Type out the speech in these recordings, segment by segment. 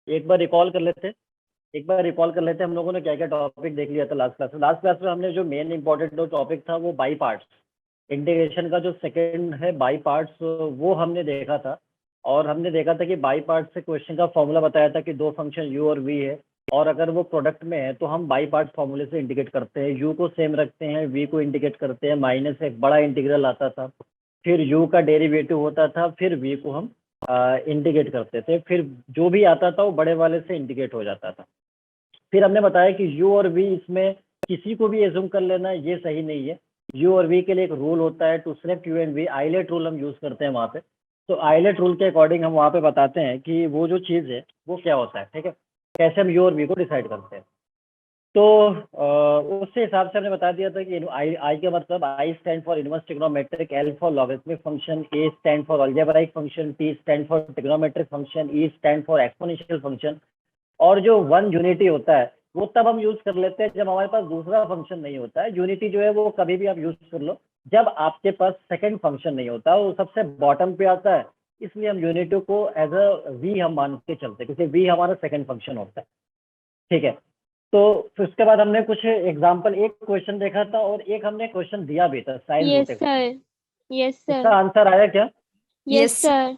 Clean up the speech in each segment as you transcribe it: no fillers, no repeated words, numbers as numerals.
एक बार रिकॉल कर लेते हम लोगों ने क्या क्या टॉपिक देख लिया था लास्ट क्लास में हमने जो मेन इंपॉर्टेंट जो टॉपिक था वो बाई पार्ट्स, इंटीग्रेशन का जो सेकंड है बाई पार्ट्स, वो हमने देखा था। और हमने देखा था कि बाई पार्ट से क्वेश्चन का फॉर्मूला बताया था कि दो फंक्शन u और v है, और अगर वो प्रोडक्ट में है तो हम बाई पार्ट फॉर्मूले से इंडिकेट करते हैं, u को सेम रखते हैं, v को इंडिकेट करते हैं, माइनस एक बड़ा इंटीग्रल आता था, फिर u का डेरिवेटिव होता था, फिर v को हम इंडिकेट करते थे, फिर जो भी आता था वो बड़े वाले से इंडिकेट हो जाता था। फिर हमने बताया कि u और v इसमें किसी को भी एज्यूम कर लेना ये सही नहीं है। u और v के लिए एक रूल होता है, to select u and v, ILATE rule हम यूज करते हैं वहाँ पे। तो आइलेट रूल के अकॉर्डिंग हम वहाँ पे बताते हैं कि वो जो चीज़ है वो क्या होता है, ठीक है, कैसे हम u और v को डिसाइड करते हैं। तो उससे हिसाब से हमने बता दिया था कि आई का मतलब I stand for inverse trigonometric, L for logarithmic function, A stand for algebraic function, T stand for trigonometric function, E stand for exponential function. और जो वन यूनिटी होता है वो तब हम यूज कर लेते हैं जब हमारे पास दूसरा फंक्शन नहीं होता है। यूनिटी जो है वो कभी भी आप यूज कर लो जब आपके पास सेकंड फंक्शन नहीं होता, वो सबसे बॉटम पे आता है, इसलिए हम यूनिटी को एज अ वी हम मान के चलते हैं, क्योंकि वी हमारा सेकंड फंक्शन होता है, ठीक है। तो फिर उसके बाद हमने कुछ एग्जाम्पल, एक क्वेश्चन देखा था और एक हमने क्वेश्चन दिया भी था sine yes root. Sir, yes इसका सर, आंसर आया क्या? Yes sir.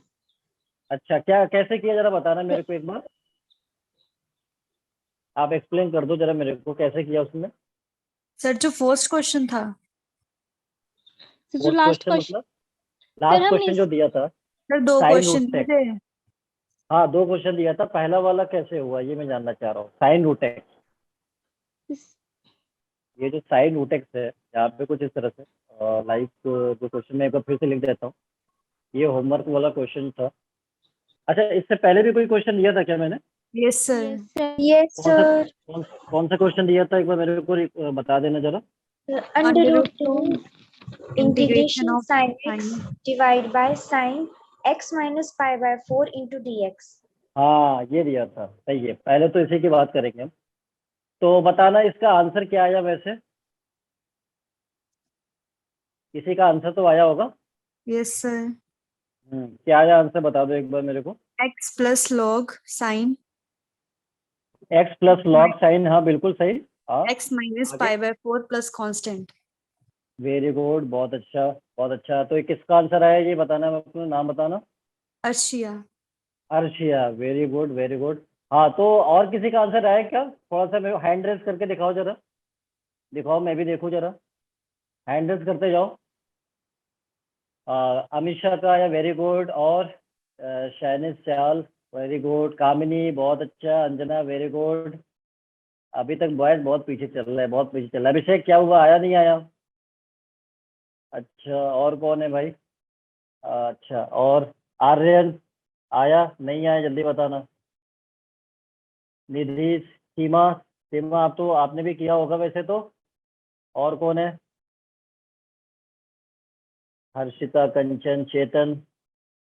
अच्छा, क्या कैसे किया जरा बताना मेरे को एक बार, आप एक्सप्लेन कर दो जरा मेरे को कैसे किया उसने। सर जो फर्स्ट क्वेश्चन था, तो जो फोर्थ लास्ट क्वेश्चन क्वेश्चन मतलब सर लास्ट हम क्वेश्चन जो दिया था सर दो साइन क्वेश्चन रूट दिए टेक्स। थे। हाँ, दो क्वेश्चन दिया था, पहला वाला कैसे हुआ ये मैं जानना चाह रहा हूँ। साइन रूट एक्स, ये जो साइन रूट एक्स है यहाँ पे कुछ इस तरह से, लाइक जो क्वेश्चन मैं एक बार फिर से लिख देता हूँ, ये होमवर्क वाला क्वेश्चन था। अच्छा, इससे पहले भी कोई क्वेश्चन दिया था क्या मैंने? Yes sir. Yes sir, yes कौन सा सर। कौन सा क्वेश्चन दिया था एक बार मेरे को बता देना जरा। Under root two integration integration of sine x divide by sine x minus pi by 4 into d x. हाँ, ये दिया था, सही है। पहले तो इसी की बात करेंगे हम। तो बताना इसका आंसर क्या आया वैसे, किसी का आंसर तो आया होगा। Yes sir. क्या आया आंसर बता दो एक बार मेरे को। X plus log sine x plus log sign, हाँ बिल्कुल सही। हाँ, एक्स माइनस आगे। पाई by 4 plus constant. Very good, बहुत अच्छा बहुत अच्छा। तो ये किसका आंसर आया ये बताना, अपना नाम बताना। Arshiya. Arshiya, very good very good. हाँ, तो और किसी का आंसर आया क्या? थोड़ा सा मेरे को हैंड रेस करके दिखाओ जरा, दिखाओ मैं भी देखूँ जरा, हैंड रेस करते जाओ। अमीषा का आया, वेरी गुड। और शैनिस सयाल, वेरी गुड। कामिनी, बहुत अच्छा। Anjana, very good. अभी तक बॉयज बहुत पीछे चल रहा है, बहुत पीछे चल रहा है। अभिषेक क्या हुआ, आया नहीं आया? अच्छा, और कौन है भाई? अच्छा, और आर्यन आया नहीं आया, जल्दी बताना। निधि, सीमा, सीमा आप तो आपने भी किया होगा वैसे तो। और कौन है? हर्षिता, कंचन, चेतन,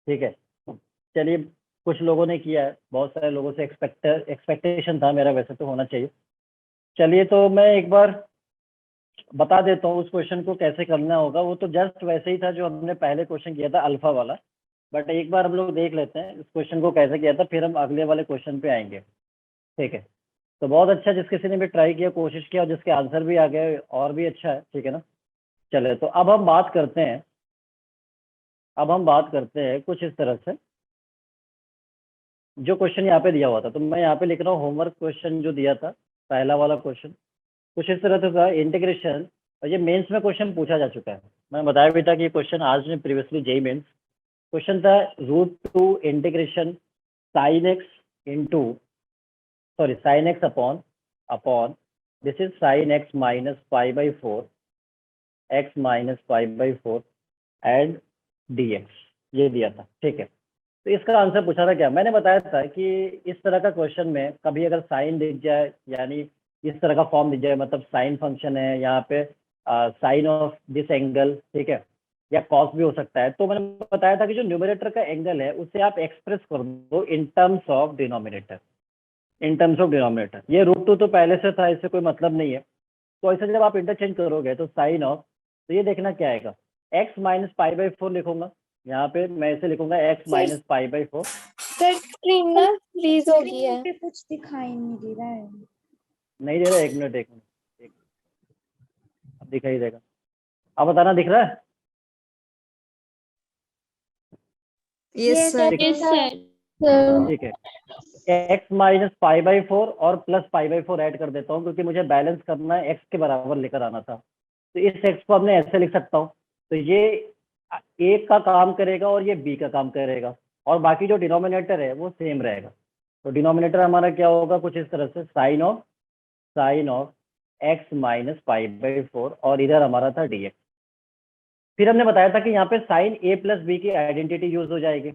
ठीक है। चलिए, कुछ लोगों ने किया है, बहुत सारे लोगों से एक्सपेक्टेशन था मेरा, वैसे तो होना चाहिए। चलिए, तो मैं एक बार बता देता हूँ उस क्वेश्चन को कैसे करना होगा। वो तो जस्ट वैसे ही था जो हमने पहले क्वेश्चन किया था अल्फा वाला, बट एक बार हम लोग देख लेते हैं इस क्वेश्चन को कैसे किया था, फिर हम अगले वाले क्वेश्चन पे आएंगे, ठीक है। तो बहुत अच्छा, जिस किसी ने भी ट्राई किया, कोशिश किया और जिसके आंसर भी आ गए और भी अच्छा है, ठीक है ना। चले, तो अब हम बात करते हैं, कुछ इस तरह से जो क्वेश्चन यहाँ पे दिया हुआ था। तो मैं यहाँ पे लिख रहा हूँ होमवर्क क्वेश्चन जो दिया था, पहला वाला क्वेश्चन कुछ इस तरह से था, इंटीग्रेशन। और ये मेंस में क्वेश्चन पूछा जा चुका है, मैं बताया भी था कि क्वेश्चन आज में प्रीवियसली जेई मेंस क्वेश्चन था, √2 integration sign x into, sorry sine x upon this is sign x minus pi by 4, x minus pi by 4 and D x, ये दिया था, ठीक है। तो इसका आंसर पूछा था क्या, मैंने बताया था कि इस तरह का क्वेश्चन में कभी अगर साइन दिख जाए, यानी इस तरह का फॉर्म दिख जाए, मतलब साइन फंक्शन है यहाँ पे, साइन ऑफ दिस एंगल, ठीक है, या कॉस भी हो सकता है, तो मैंने बताया था कि जो न्यूमरेटर का एंगल है उसे आप एक्सप्रेस कर दो इन टर्म्स ऑफ डिनोमिनेटर, ये √2 तो पहले से था, इससे कोई मतलब नहीं है। तो ऐसे जब आप इंटरचेंज करोगे तो साइन ऑफ, तो ये देखना क्या आएगा, एक्स माइनस पाई बाई 4 लिखूंगा, यहाँ पे मैं इसे लिखूंगा x minus pi by 4। Sir screen ना फ्रीज हो गई है। स्क्रीन पे कुछ दिखाई नहीं दे रहा है। नहीं दे रहा, 1 मिनट 1 मिनट, अब दिखाई देगा। अब बताना, दिख रहा है? Yes, sir. Yes, sir. ठीक है, x माइनस पाई बाई 4 और प्लस पाई बाई 4 ऐड कर देता हूँ, क्योंकि मुझे बैलेंस करना है, x के बराबर लेकर आना था। तो इस x को हमने ऐसे लिख सकता हूँ, तो ये a का काम करेगा और ये b का काम करेगा, और बाकी जो डिनोमिनेटर है वो सेम रहेगा। तो डिनोमिनेटर हमारा क्या होगा, कुछ इस तरह से, sine of x minus pi by 4, और इधर हमारा था dx। फिर हमने बताया था कि यहाँ पे साइन a प्लस बी की आइडेंटिटी यूज हो जाएगी,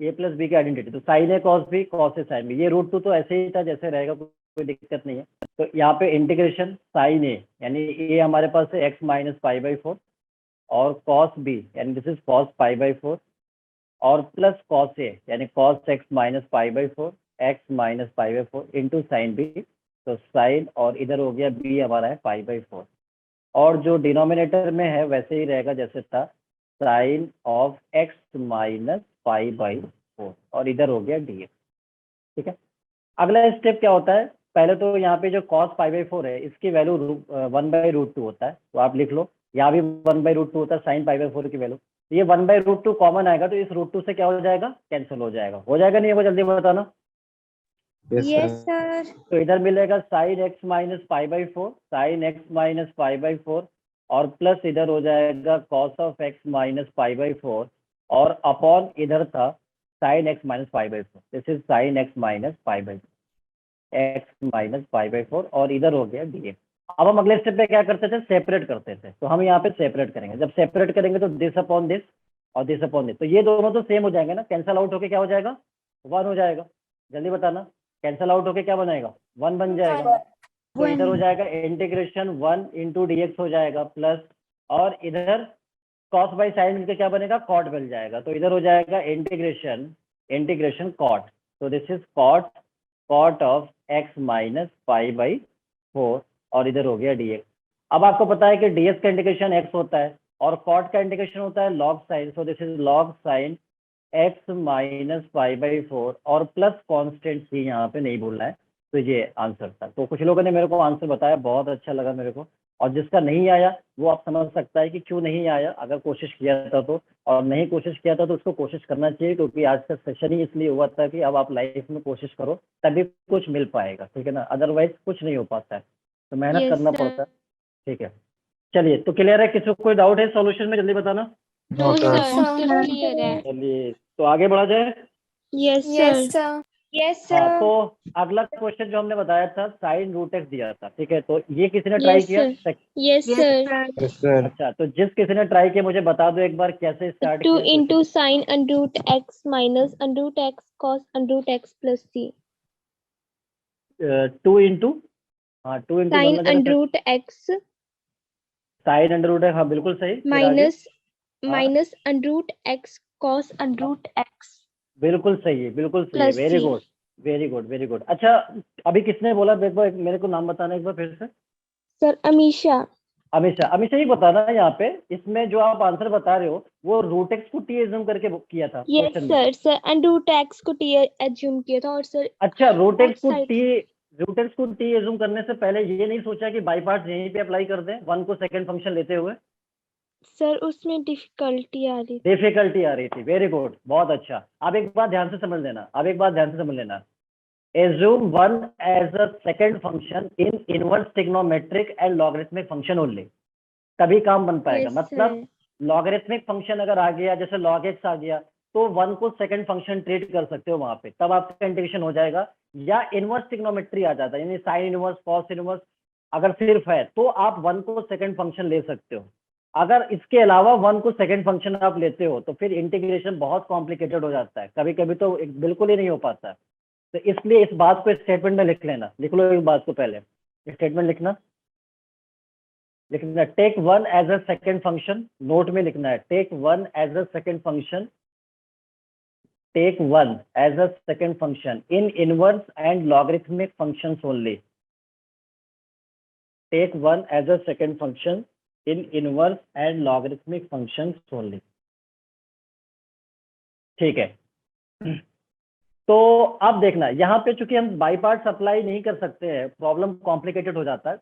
a प्लस बी की आइडेंटिटी। तो sine a cos B, cos a sine B, ये √2 तो ऐसे ही था जैसे रहेगा, कोई दिक्कत नहीं है। तो यहाँ पे इंटीग्रेशन साइन ए, यानी ए हमारे पास है x माइनस पाई बाई 4, और कॉस बी यानी this is cos pi by 4, और प्लस कॉस ए यानी cos x minus pi by 4, x minus pi by 4 into sine B. तो साइन, और इधर हो गया b हमारा है पाई बाई 4, और जो डिनोमिनेटर में है वैसे ही रहेगा जैसे था, sine of x minus pi by 4, और इधर हो गया dx। ठीक है, अगला स्टेप क्या होता है, पहले तो यहाँ पे जो cos पाई बाई 4 है इसकी वैल्यू 1/√2 होता है, तो आप लिख लो, यहाँ भी 1/√2 होता है साइन पाई बाई 4 की वैल्यू। तो ये 1/√2 कॉमन आएगा, तो इस √2 से क्या हो जाएगा, कैंसिल हो जाएगा नहीं होगा, जल्दी बताना। Yes sir. तो इधर मिलेगा sine x minus pi by 4, sine x minus pi by 4, और प्लस इधर हो जाएगा cos of x minus pi by 4, और अपॉन इधर था sine x minus pi by 4, this is sine x minus pi by 4, और इधर हो गया dx। अब हम अगले स्टेप पे क्या करते थे, सेपरेट करते थे। तो हम यहाँ पे सेपरेट करेंगे, जब सेपरेट करेंगे तो दिस अपॉन दिस और दिस अपॉन दिस, तो ये दोनों तो सेम हो जाएंगे ना, कैंसल आउट होके क्या हो जाएगा, 1 हो जाएगा। जल्दी बताना, कैंसल आउट होके क्या बनेगा, 1 बन जाएगा। तो इधर हो जाएगा इंटीग्रेशन 1 इंटू dx हो जाएगा प्लस, और इधर कॉस बाई साइन मिलकर क्या बनेगा, कॉट बन जाएगा। तो इधर हो जाएगा इंटीग्रेशन कॉट, तो this is cot of x minus pi by 4, और इधर हो गया dx। अब आपको पता है कि dx का इंटीग्रेशन x होता है और कॉट का इंटीग्रेशन होता है log sine, so this is log sine x minus pi by 4, और प्लस कॉन्स्टेंट सी यहाँ पे नहीं भूलना है। तो ये आंसर था। तो कुछ लोगों ने मेरे को आंसर बताया, बहुत अच्छा लगा मेरे को, और जिसका नहीं आया वो आप समझ सकता है कि क्यों नहीं आया, अगर कोशिश किया था तो, और नहीं कोशिश किया था तो उसको कोशिश करना चाहिए, क्योंकि आज का सेशन ही इसलिए हुआ था कि अब आप लाइफ में कोशिश करो तभी कुछ मिल पाएगा, ठीक है ना, अदरवाइज कुछ नहीं हो पाता है, तो मेहनत Yes, करना sir. पड़ता है। ठीक है, चलिए, तो क्लियर है, किसी को कोई डाउट है सॉल्यूशन में, जल्दी बताना। No, sir. sir. Still clear है. चलिए, तो आगे बढ़ा जाए। Yes, yes sir. Sir. Yes हाँ, सर। तो अगला क्वेश्चन जो हमने बताया था, साइन √x दिया था, ठीक है, तो ये किसी ने ट्राई Yes, किया? sir. Yes, Yes, sir. अच्छा, तो जिस किसी ने ट्राई किया मुझे बता दो एक बार कैसे स्टार्ट 2 किया into sine under root x minus under root x cos under root x plus c. 2 into, हाँ 2 इंटू Sine बोलना under जरा, root x sine under root है, हाँ बिल्कुल सही, फिर आगे। minus हाँ, minus under root x cos under root x बिल्कुल सही है, बिल्कुल सही है, plus very c. Good, very good, very good. अच्छा, अभी किसने बोला, देखो मेरे को नाम बताना एक बार फिर से। Sir, Amisha. अमीषा ही बताना है, यहाँ पे इसमें जो आप आंसर बता रहे हो वो √x को t एज्यूम करके किया था Yes, क्वेश्चन में। sir. Sir, under root x को t assume किया था और sir अच्छा, √x outside. को t एज्यूम करने से पहले ये नहीं सोचा कि बाई पार्ट्स यहीं पे अप्लाई कर दें, 1 को सेकंड फंक्शन लेते हुए? सर उसमें डिफिकल्टी आ रही थी. डिफिकल्टी आ रही थी, वेरी गुड, बहुत अच्छा। अब एक बात ध्यान से समझ लेना, assume 1 as a second function in inverse trigonometric and logarithmic function only, तभी काम बन पाएगा। Yes, मतलब sir. लॉगरिथमिक फंक्शन अगर आ गया, जैसे log x आ गया, तो 1 को सेकंड फंक्शन ट्रीट कर सकते हो वहां पे, तब आपका इंटीग्रेशन हो जाएगा। या इनवर्स ट्रिग्नोमेट्री आ जाता है, यानी साइन इनवर्स, कॉस इनवर्स अगर सिर्फ है तो आप 1 को सेकंड फंक्शन ले सकते हो। अगर इसके अलावा 1 को सेकंड फंक्शन आप लेते हो तो फिर इंटीग्रेशन बहुत कॉम्प्लिकेटेड हो जाता है, कभी कभी तो बिल्कुल ही नहीं हो पाता है। तो इसलिए इस बात को स्टेटमेंट में लिख लेना, लिख लो इस बात को, पहले स्टेटमेंट लिखना, take 1 as a second function, note में लिखना है, take 1 as a second function, take 1 as a second function in inverse and logarithmic functions only, take 1 as a second function in inverse and logarithmic functions only. ठीक है। तो अब देखना यहाँ पे चूंकि हम बाई पार्ट्स अप्लाई नहीं कर सकते हैं, प्रॉब्लम कॉम्प्लिकेटेड हो जाता है।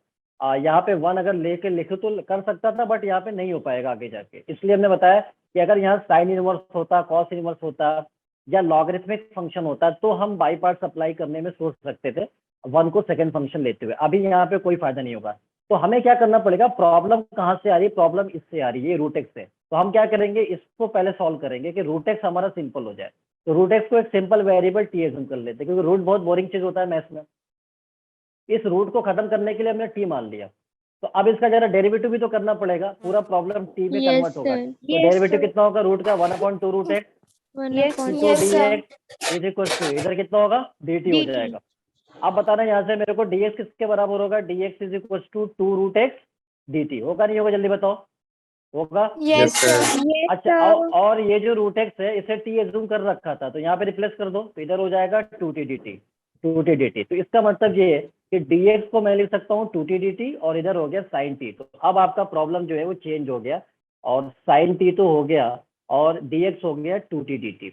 यहाँ पे 1 अगर लेके लिखो तो कर सकता था, बट यहाँ पे नहीं हो पाएगा आगे जाके। इसलिए हमने बताया कि अगर यहाँ साइन इनवर्स होता, कॉस इनवर्स होता या लॉगरिथमिक फंक्शन होता तो हम बाई पार्ट्स अप्लाई करने में सोच सकते थे 1 को सेकंड फंक्शन लेते हुए। अभी यहाँ पे कोई फायदा नहीं होगा। तो हमें क्या करना पड़ेगा, प्रॉब्लम कहाँ से आ रही है, प्रॉब्लम इससे आ रही है, रूट एक्स से। तो हम क्या करेंगे, इसको पहले सॉल्व करेंगे कि रूट एक्स हमारा सिंपल हो जाए। तो रूट एक्स को एक सिंपल वेरिएबल टी एज्यूम कर लेते हैं, क्योंकि रूट बहुत बोरिंग चीज होता है मैथ्स में। इस रूट को खत्म करने के लिए हमने टी मान लिया। तो अब इसका जरा डेरिवेटिव भी तो करना पड़ेगा, पूरा प्रॉब्लम टी में Yes, कन्वर्ट होगा। sir. तो डेरिवेटिव कितना होगा, रूट का 1/2 root x Yes, sir. dx is equal to इधर कितना होगा, dt हो dt. जाएगा। अब बताना यहाँ से मेरे को dx किसके बराबर होगा, dx is equal to 2 root x dt। होगा नहीं होगा, जल्दी बताओ। होगा। Yes, sir. अच्छा, और ये जो रूट एक्स है इसे टी एज्यूम कर रखा था, तो यहाँ पे रिप्लेस कर दो, तो इधर हो जाएगा 2t dt। तो इसका मतलब ये है कि dx को मैं लिख सकता हूँ 2t dt, और इधर हो गया sin t। तो अब आपका प्रॉब्लम जो है वो चेंज हो गया, और sin t तो हो गया और dx हो गया 2t dt।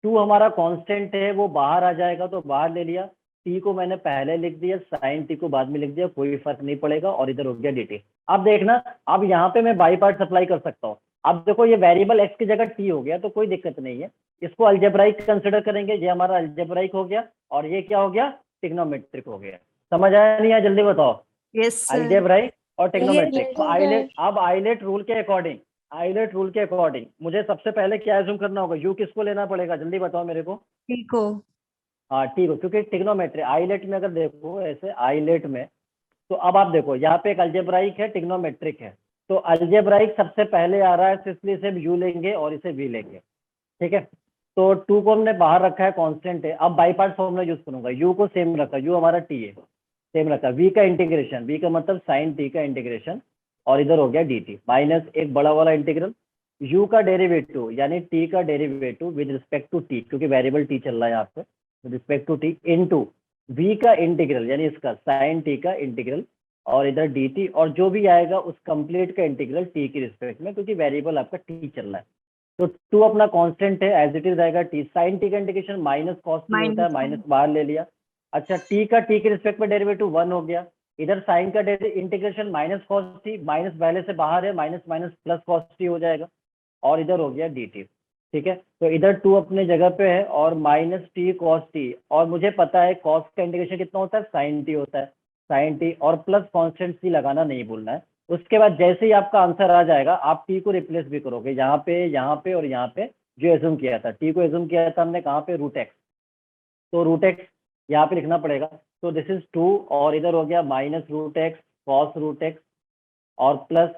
2 हमारा कांस्टेंट है, वो बाहर आ जाएगा तो बाहर ले लिया, t को मैंने पहले लिख दिया, sin t को बाद में लिख दिया, कोई फर्क नहीं पड़ेगा, और इधर हो गया dt। अब देखना, अब यहाँ पे मैं बाई पार्ट्स अप्लाई कर सकता हूँ। अब देखो ये वेरिएबल x की जगह t हो गया, तो कोई दिक्कत नहीं है, इसको अलजेब्राइक कंसिडर करेंगे। ये हमारा अलजेब्राइक हो गया, और ये क्या हो गया, ट्रिग्नोमेट्रिक हो गया। समझ आया नहीं आया, जल्दी बताओ। Yes, sir. अलजेब्राइक और ट्रिग्नोमेट्रिक। Yes, तो sir. अब आइलेट रूल के अकॉर्डिंग मुझे सबसे पहले क्या एज्यूम करना होगा, u किसको लेना पड़ेगा, जल्दी बताओ मेरे को। ठीक हो। हाँ ठीक हो, क्योंकि ट्रिग्नोमेट्री आइलेट में अगर देखो ऐसे आइलेट में, तो अब आप देखो यहाँ पे एक अलजेब्राइक है, ट्रिग्नोमेट्रिक है। तो अलजेब्राइक सबसे पहले आ रहा है, तो इसलिए इसे u लेंगे और इसे v लेंगे। ठीक है, तो 2 को हमने बाहर रखा है, कांस्टेंट है। अब बाई पार्ट फॉर्मूला यूज करूंगा, u को सेम रखा, u हमारा t है, सेम रखा, v का इंटीग्रेशन, v का मतलब साइन t का इंटीग्रेशन, और इधर हो गया dt माइनस एक बड़ा वाला इंटीग्रल, u का डेरिवेटिव यानी t का derivative with respect to t, क्योंकि वेरिएबल t चल रहा है यहाँ पे, with respect to t, into v का इंटीग्रल यानी इसका साइन t का इंटीग्रल, और इधर dt, और जो भी आएगा उस कंप्लीट का इंटीग्रल t की रिस्पेक्ट में, क्योंकि वेरिएबल आपका t चल रहा है। तो 2 अपना कांस्टेंट है, एज इट इज आएगा t, साइन t का इंटीग्रेशन माइनस कॉस t होता है, माइनस बाहर ले लिया। अच्छा, t का t के रिस्पेक्ट में डेरिवेटिव 1 हो गया, इधर साइन का integration minus cos t, minus पहले से बाहर है, minus minus plus cos t हो जाएगा, और इधर हो गया dt। ठीक है, तो इधर 2 अपने जगह पे है, और माइनस t कॉस t, और मुझे पता है कॉस का इंटीग्रेशन कितना होता है, साइन t होता है, साइन t, और प्लस कॉन्स्टेंट c लगाना नहीं भूलना है। उसके बाद जैसे ही आपका आंसर आ जाएगा, आप t को रिप्लेस भी करोगे, यहाँ पे और यहाँ पे जो एज्यूम किया था, t को एज्यूम किया था हमने कहाँ पे, रूट एक्स। तो रूट एक्स यहाँ पे लिखना पड़ेगा, तो दिस इज 2, और इधर हो गया minus root x cos root x, और प्लस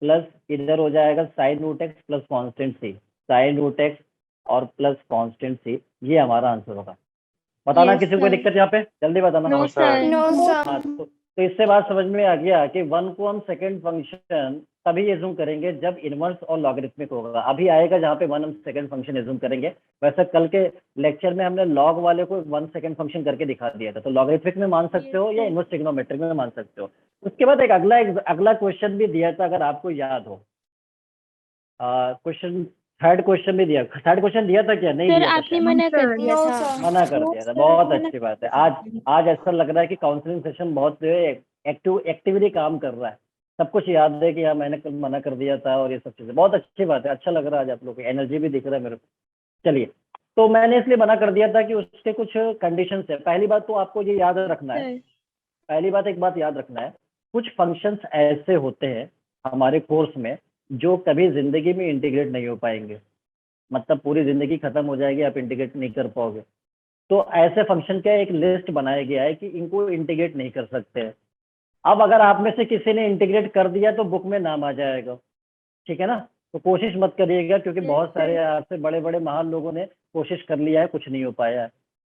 प्लस इधर हो जाएगा sine root x plus constant c, sine root x और प्लस कॉन्स्टेंट सी। ये हमारा आंसर होगा। बताना Yes, किसी को कोई sir. दिक्कत यहाँ पे, जल्दी बताना। No, sir. No, हाँ, sir. तो इससे बात समझ में आ गया कि 1 को हम सेकंड फंक्शन तभी एज्यूम करेंगे जब इनवर्स और लॉगरिथमिक होगा। अभी आएगा जहाँ पे 1 हम सेकंड फंक्शन एज्यूम करेंगे। वैसे कल के लेक्चर में हमने लॉग वाले को 1 सेकंड फंक्शन करके दिखा दिया था, तो लॉगरिथमिक में मान सकते हो या इनवर्स ट्रिग्नोमेट्रिक में मान सकते हो। उसके बाद एक अगला क्वेश्चन भी दिया था, अगर आपको याद हो, क्वेश्चन थर्ड क्वेश्चन भी दिया, थर्ड क्वेश्चन दिया था क्या, नहीं सर दिया था आपने शायद? मना कर दिया No, था। sir. मना कर दिया था, बहुत अच्छी बात है। आज ऐसा लग रहा है कि काउंसलिंग सेशन बहुत एक्टिवली काम कर रहा है, सब कुछ याद है कि हाँ मैंने कल मना कर दिया था, और ये सब चीज़ें बहुत अच्छी बात है। अच्छा लग रहा है आज आप लोग की एनर्जी भी दिख रहा है मेरे को। चलिए, तो मैंने इसलिए मना कर दिया था कि उसके कुछ कंडीशंस है। पहली बात तो आपको ये याद रखना है, पहली बात एक बात याद रखना है, कुछ फंक्शंस ऐसे होते हैं हमारे कोर्स में जो कभी जिंदगी में इंटीग्रेट नहीं हो पाएंगे, मतलब पूरी जिंदगी खत्म हो जाएगी, आप इंटीग्रेट नहीं कर पाओगे। तो ऐसे फंक्शन का एक लिस्ट बनाया गया है कि इनको इंटीग्रेट नहीं कर सकते हैं। अब अगर आप में से किसी ने इंटीग्रेट कर दिया तो बुक में नाम आ जाएगा, ठीक है ना। तो कोशिश मत करिएगा, क्योंकि बहुत सारे आपसे बड़े बड़े महान लोगों ने कोशिश कर लिया है, कुछ नहीं हो पाया है।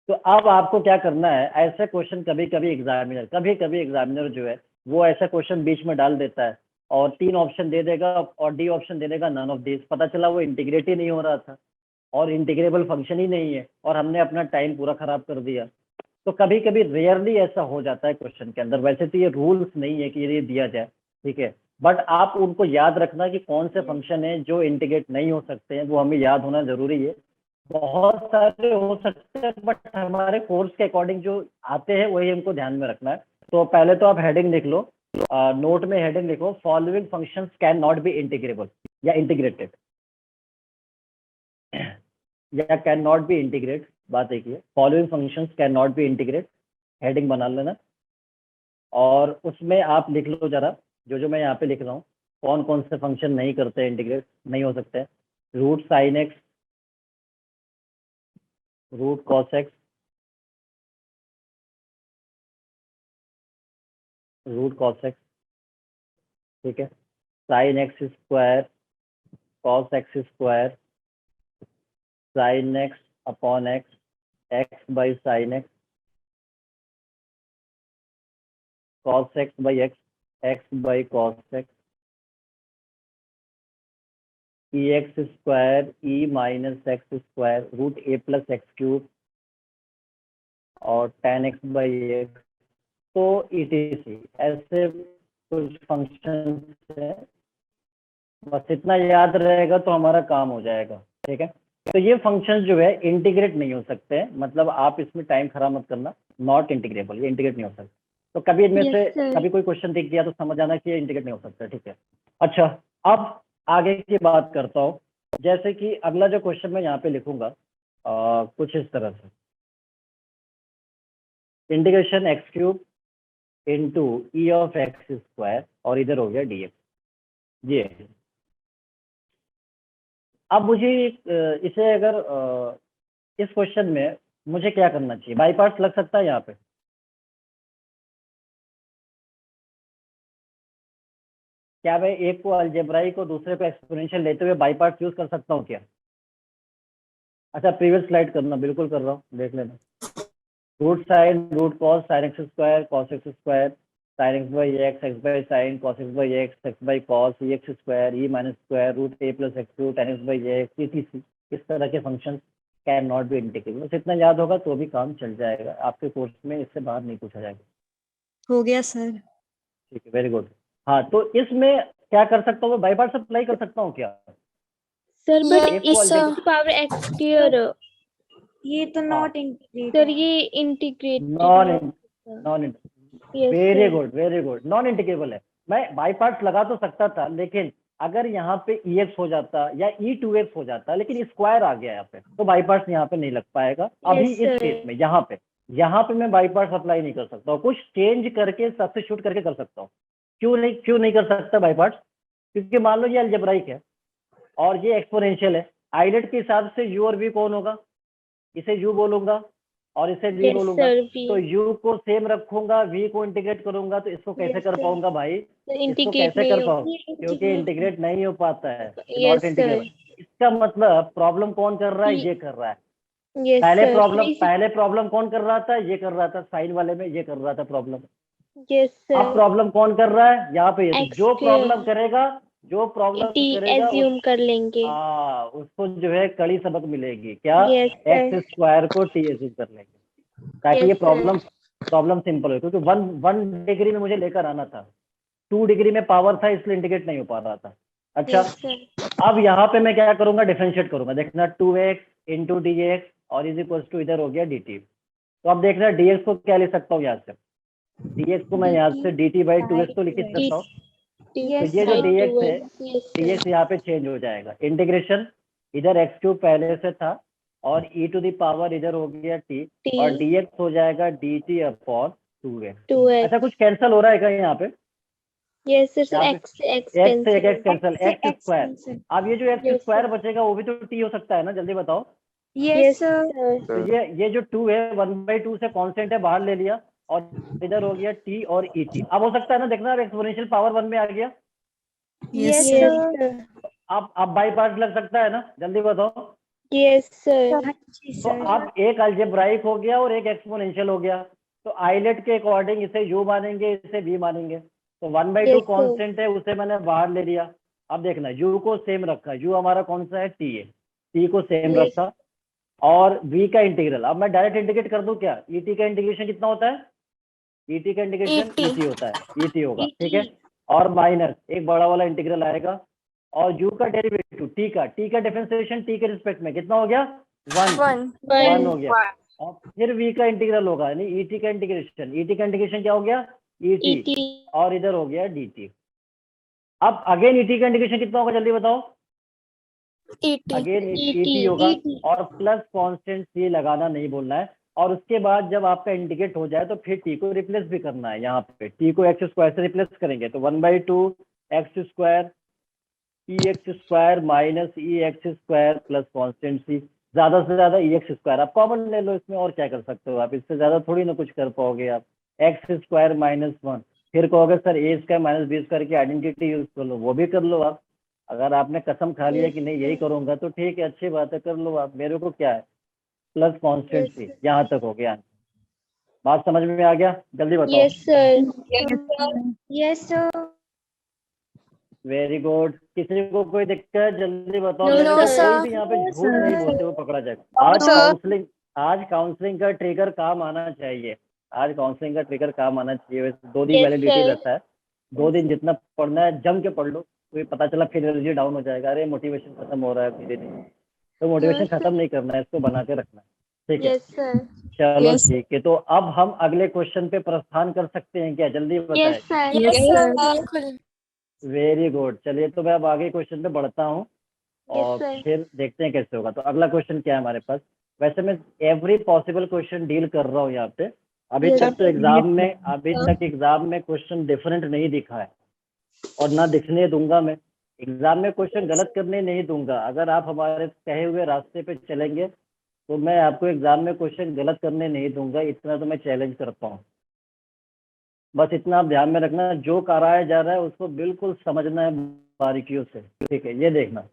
तो अब आपको क्या करना है, ऐसे क्वेश्चन कभी कभी एग्जामिनर जो है वो ऐसा क्वेश्चन बीच में डाल देता है और 3 ऑप्शन दे देगा और डी ऑप्शन दे देगा नन ऑफ दिस। पता चला वो इंटीग्रेट ही नहीं हो रहा था और इंटीग्रेबल फंक्शन ही नहीं है, और हमने अपना टाइम पूरा खराब कर दिया। तो कभी कभी रेयरली ऐसा हो जाता है क्वेश्चन के अंदर। वैसे तो ये रूल्स नहीं है कि ये दिया जाए, ठीक है, बट आप उनको याद रखना कि कौन से फंक्शन है जो इंटीग्रेट नहीं हो सकते हैं, वो हमें याद होना जरूरी है। बहुत सारे हो सकते हैं, बट हमारे कोर्स के अकॉर्डिंग जो आते हैं वही हमको ध्यान में रखना है। तो पहले तो आप हेडिंग लिख लो, नोट में हेडिंग लिखो, following functions can not be integrable या इंटीग्रेटेड या कैन नॉट बी इंटीग्रेट, बात एक ही है। Following functions can not B integrate, heading बना लेना, और उसमें आप लिख लो जरा जो मैं यहाँ पे लिख रहा हूँ, कौन कौन से फंक्शन नहीं करते, इंटीग्रेट नहीं हो सकते। Root sine x, root cos x, root cos x, ठीक है, sine x square, cos x square, sine x upon x, x by sine x, cos x by x, x by cos x, e x square, e minus x square, root a plus x cube, और ten x by x. तो ETC ऐसे कुछ function है, बस इतना याद रहेगा तो हमारा काम हो जाएगा, ठीक है। तो ये फंक्शन जो है इंटीग्रेट नहीं हो सकते हैं, मतलब आप इसमें टाइम खराब मत करना, नॉट इंटीग्रेबल, ये इंटीग्रेट नहीं हो सकता। तो कभी इनमें Yes, से sir. कभी कोई क्वेश्चन दिख गया तो समझ आना कि ये इंटीग्रेट नहीं हो सकता, ठीक है। अच्छा, अब आगे की बात करता हूँ। जैसे कि अगला जो क्वेश्चन मैं यहाँ पे लिखूंगा कुछ इस तरह से, integration x cube into E of x square, और इधर हो गया dx, ये है। अब मुझे इसे अगर इस क्वेश्चन में मुझे क्या करना चाहिए, बाई पार्ट्स लग सकता है यहाँ पे? क्या मैं एक को अलजेब्राइक को दूसरे पे एक्सपोनेंशियल लेते हुए बाई पार्ट्स यूज कर सकता हूँ क्या? अच्छा, प्रीवियस स्लाइड करना, बिल्कुल कर रहा हूँ, देख लेना। Root sine, root cos, sine x square, cos x square, sine x by x, x by sine, cos x by x by cos, e x square, e minus square, root a plus x cube, ten x by x, ETC। इस तरह के function can not be integrable. बस इतना याद होगा तो भी काम चल जाएगा, आपके कोर्स में इससे बाहर नहीं पूछा जाएगा। हो गया सर। ठीक है, वेरी गुड। हाँ, तो इसमें क्या कर सकता हूँ, मैं बाई पार्ट्स अप्लाई कर सकता हूँ क्या? सर बट एक को इस पावर एक्स स्क्वायर, ये तो नॉट इंटीग्रेट सर ये integrate non Yes, very sir. Good, very good, non integrable है। मैं बाई पार्ट्स लगा तो सकता था, लेकिन अगर यहाँ पे EX हो जाता या E2X हो जाता, लेकिन स्क्वायर आ गया यहाँ पे, तो बाई पार्ट्स यहाँ पे नहीं लग पाएगा अभी Yes, इस sir. केस में। यहाँ पे मैं बाई पार्ट्स अप्लाई नहीं कर सकता हूँ, कुछ चेंज करके सब्स्टिट्यूट करके कर सकता हूँ। क्यों नहीं कर सकता बाई पार्ट्स? क्योंकि मान लो ये अलजेब्राइक है और ये एक्सपोनेंशियल है, आइलेट के हिसाब से U और V कौन होगा? इसे U बोलूंगा और इसे V Yes, बोलूंगा, sir. तो V. U को सेम रखूंगा, V को इंटीग्रेट करूंगा, तो इसको कैसे Yes, कर sir. पाऊंगा भाई? Sir, इसको integrate कैसे नहीं कर हो- पाऊँ? क्योंकि इंटीग्रेट नहीं हो पाता है, Yes, नॉट sir. इंटीग्रेबल। इसका मतलब प्रॉब्लम कौन कर रहा है? ये कर रहा है। Yes, sir. पहले प्रॉब्लम कौन कर रहा था? ये कर रहा था, साइन वाले में ये कर रहा था प्रॉब्लम। Yes, अब sir. प्रॉब्लम कौन कर रहा है? यहाँ पे ये। तो X जो square. प्रॉब्लम करेगा T assume कर लेंगे. उसको जो है कड़ी सबक मिलेगी। क्या? Yes, sir. एक्स स्क्वायर को T एज्यूम कर लेंगे, ताकि ये Yes, sir. प्रॉब्लम सिंपल हो। क्योंकि वन डिग्री में मुझे लेकर आना था, 2 डिग्री में पावर था, इसलिए इंटीग्रेट नहीं हो पा रहा था। अच्छा, Yes, sir. अब यहाँ पे मैं क्या करूंगा? डिफरेंशिएट करूंगा। देखना 2x इंटू dx और इज इक्वल टू इधर हो गया dt। तो अब देखना dx को क्या लिख सकता हूँ यहाँ से? dx को मैं यहाँ से dt बाई 2x तो लिख ही सकता हूँ। तो ये जो dx है, dx यहाँ पे चेंज हो जाएगा। इंटीग्रेशन इधर एक्स क्यूब पहले से था और e टू द पावर इधर हो गया t, और dx हो जाएगा dt अपॉन 2x। अच्छा, कुछ कैंसिल हो रहा है क्या यहाँ पे? Yes, sir. यहाँ पे X x से एक x cancel, x square. cancel. अब ये जो x Yes, स्क्वायर sir. बचेगा वो भी तो t हो सकता है ना? जल्दी बताओ। Yes, sir. तो ये जो 2 है 1/2 से कांस्टेंट है, बाहर ले लिया और इधर हो गया t और et। अब हो सकता है ना, देखना अब एक्सपोनेंशियल पावर 1 में आ गया। Yes, Yes, sir. sir. अब बाई पार्ट लग सकता है ना? जल्दी बताओ। Yes, sir. जी तो सर। अब एक अलजेब्राइक हो गया और एक एक्सपोनेंशियल हो गया। तो आइलेट के अकॉर्डिंग इसे u मानेंगे, इसे v मानेंगे। तो 1/2 Yes, sir. कांस्टेंट है, उसे मैंने बाहर ले लिया। अब देखना u को सेम रखा, u हमारा कौन सा है? t है, t को सेम Yes. रखा और v का इंटीग्रल। अब मैं डायरेक्ट इंटीग्रेट कर दूं क्या? et का इंटीग्रेशन कितना होता है? et का इंटीग्रेशन et होता है, et होगा, ठीक है। और माइनस एक बड़ा वाला इंटीग्रल आएगा और u का डेरिवेटिव t का डिफरेंशिएशन t के रिस्पेक्ट में कितना हो गया? वन हो गया, और फिर v का इंटीग्रल होगा यानी et का इंटीग्रेशन। et का इंटीग्रेशन क्या हो गया, et, और इधर हो गया dt। अब अगेन et का इंटीग्रेशन कितना होगा जल्दी बताओ, अगेन et होगा, और प्लस कांस्टेंट c लगाना नहीं बोलना है। और उसके बाद जब आपका इंटीग्रेट हो जाए तो फिर t को रिप्लेस भी करना है। यहाँ पे t को x स्क्वायर से रिप्लेस करेंगे तो 1/2 x square ex square minus ex square plus constant c, ज्यादा से ज्यादा ex स्क्वायर आप कॉमन ले लो इसमें, और क्या कर सकते हो आप, इससे ज्यादा थोड़ी ना कुछ कर पाओगे आप। x स्क्वायर माइनस 1, फिर कहोगे sir a square minus b square की आइडेंटिटी यूज कर लो, वो भी कर लो आप। अगर आपने कसम खा लिया कि नहीं यही करूंगा तो ठीक है, अच्छी बात है, कर लो आप, मेरे को क्या है, प्लस कांस्टेंट c। यहाँ तक हो गया, बात समझ में आ गया, जल्दी बताओ। Yes, sir. Yes, sir. Very good, किसी को कोई दिक्कत, जल्दी बताओ। No, मेरे को sir. कोई भी यहाँ पे झूठ नहीं बोलते हुए पकड़ा जाएगा। आज काउंसलिंग का ट्रिगर काम आना चाहिए, आज काउंसलिंग का ट्रिगर काम आना चाहिए। वैसे 2 दिन Yes, वैलिडिटी sir. रहता है, 2 दिन जितना पढ़ना है जम के पढ़ लो, कोई पता चला फिर एनर्जी डाउन हो जाएगा, अरे मोटिवेशन खत्म हो रहा है धीरे धीरे, तो मोटिवेशन Yes, sir. खत्म नहीं करना है, इसको बना के रखना है, ठीक है। Yes, sir. चलो Yes. ठीक है, तो अब हम अगले क्वेश्चन पे प्रस्थान कर सकते हैं क्या, जल्दी बताएं। Yes, sir. Yes, sir. Very good, चलिए तो मैं अब आगे क्वेश्चन पे बढ़ता हूँ और Yes, sir. फिर देखते हैं कैसे होगा। तो अगला क्वेश्चन क्या है हमारे पास, वैसे मैं एवरी पॉसिबल क्वेश्चन डील कर रहा हूँ यहाँ पे। अभी Yes, तक तो sir. एग्जाम में क्वेश्चन डिफरेंट नहीं दिखा है, और ना दिखने दूंगा मैं। एग्जाम में क्वेश्चन गलत करने नहीं दूंगा, अगर आप हमारे कहे हुए रास्ते पे चलेंगे तो मैं आपको एग्जाम में क्वेश्चन गलत करने नहीं दूंगा, इतना तो मैं चैलेंज करता हूँ। बस इतना आप ध्यान में रखना, जो कराया जा रहा है उसको बिल्कुल समझना है बारीकियों से, ठीक है। ये देखना,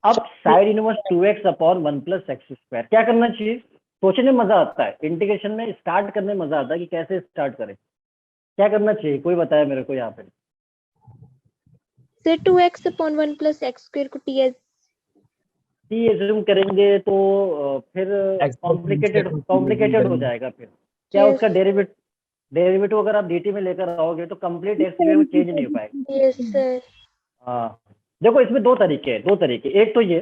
अब side inverse 2x upon 1 plus x square, क्या करना चाहिए, सोचने में मजा आता है, इंटीग्रेशन में स्टार्ट करने में मजा आता है कि कैसे स्टार्ट करें, क्या करना चाहिए, कोई बताया मेरे को यहाँ पे। Sir, 2x upon 1 plus x square को टी एज्यूम करेंगे तो फिर कॉम्प्लिकेटेड हो जाएगा। फिर क्या Yes. उसका डेरिवेटिव अगर आप dt में लेकर आओगे तो कंप्लीट एक्स वो चेंज नहीं हो पाएगा। Yes, sir. हाँ, देखो इसमें दो तरीके, एक तो ये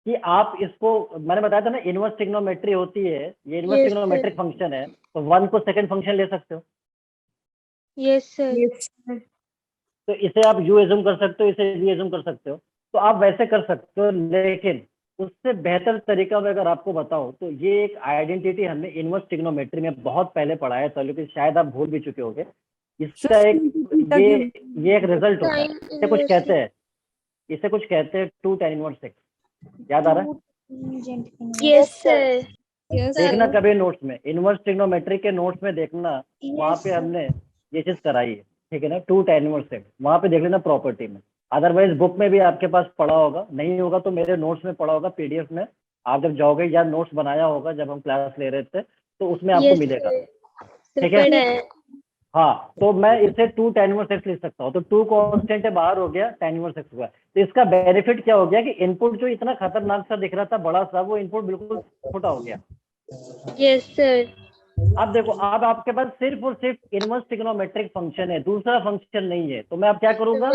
कि आप इसको, मैंने बताया था ना इनवर्स ट्रिग्नोमेट्री होती है, ये इनवर्स Yes, ट्रिग्नोमेट्रिक फंक्शन है, तो 1 को सेकंड फंक्शन ले सकते हो, Yes, sir. Yes, sir. तो इसे आप u एज्यूम कर सकते हो, इसे v एज्यूम कर सकते हो, तो आप वैसे कर सकते हो। लेकिन उससे बेहतर तरीका मैं अगर आपको बताऊं तो ये एक आइडेंटिटी हमने इनवर्स ट्रिग्नोमेट्री में बहुत पहले पढ़ाया था, लेकिन शायद आप भूल भी चुके होंगे। इसका ये एक रिजल्ट होता है, इसे कुछ कहते हैं 2 tan इनवर्स x, याद आ रहा है? Yes, sir. Yes, देखना sir. कभी नोट्स में, इनवर्स ट्रिग्नोमेट्री के नोट्स में देखना, वहाँ पे हमने ये चीज कराई है, ठीक है ना, 2 tan इनवर्स x, वहाँ पे देख लेना प्रॉपर्टी में। अदरवाइज बुक में भी आपके पास पढ़ा होगा, नहीं होगा तो मेरे नोट्स में पढ़ा होगा, पीडीएफ में आप जब जाओगे, या नोट्स बनाया होगा जब हम क्लास ले रहे थे, तो उसमें आपको Yes, मिलेगा, sir. ठीक है। पढ़ा है. हाँ, तो मैं इसे 2 tan इनवर्स x लिख सकता हूँ, तो 2 कांस्टेंट है, बाहर हो गया tan इनवर्स x हुआ। तो इसका बेनिफिट क्या हो गया कि इनपुट जो इतना खतरनाक सा दिख रहा था बड़ा सा, वो इनपुट बिल्कुल छोटा हो गया। Yes, sir. अब देखो, अब आपके पास सिर्फ और सिर्फ इनवर्स ट्रिग्नोमेट्रिक फंक्शन है, दूसरा फंक्शन नहीं है, तो मैं अब क्या करूंगा,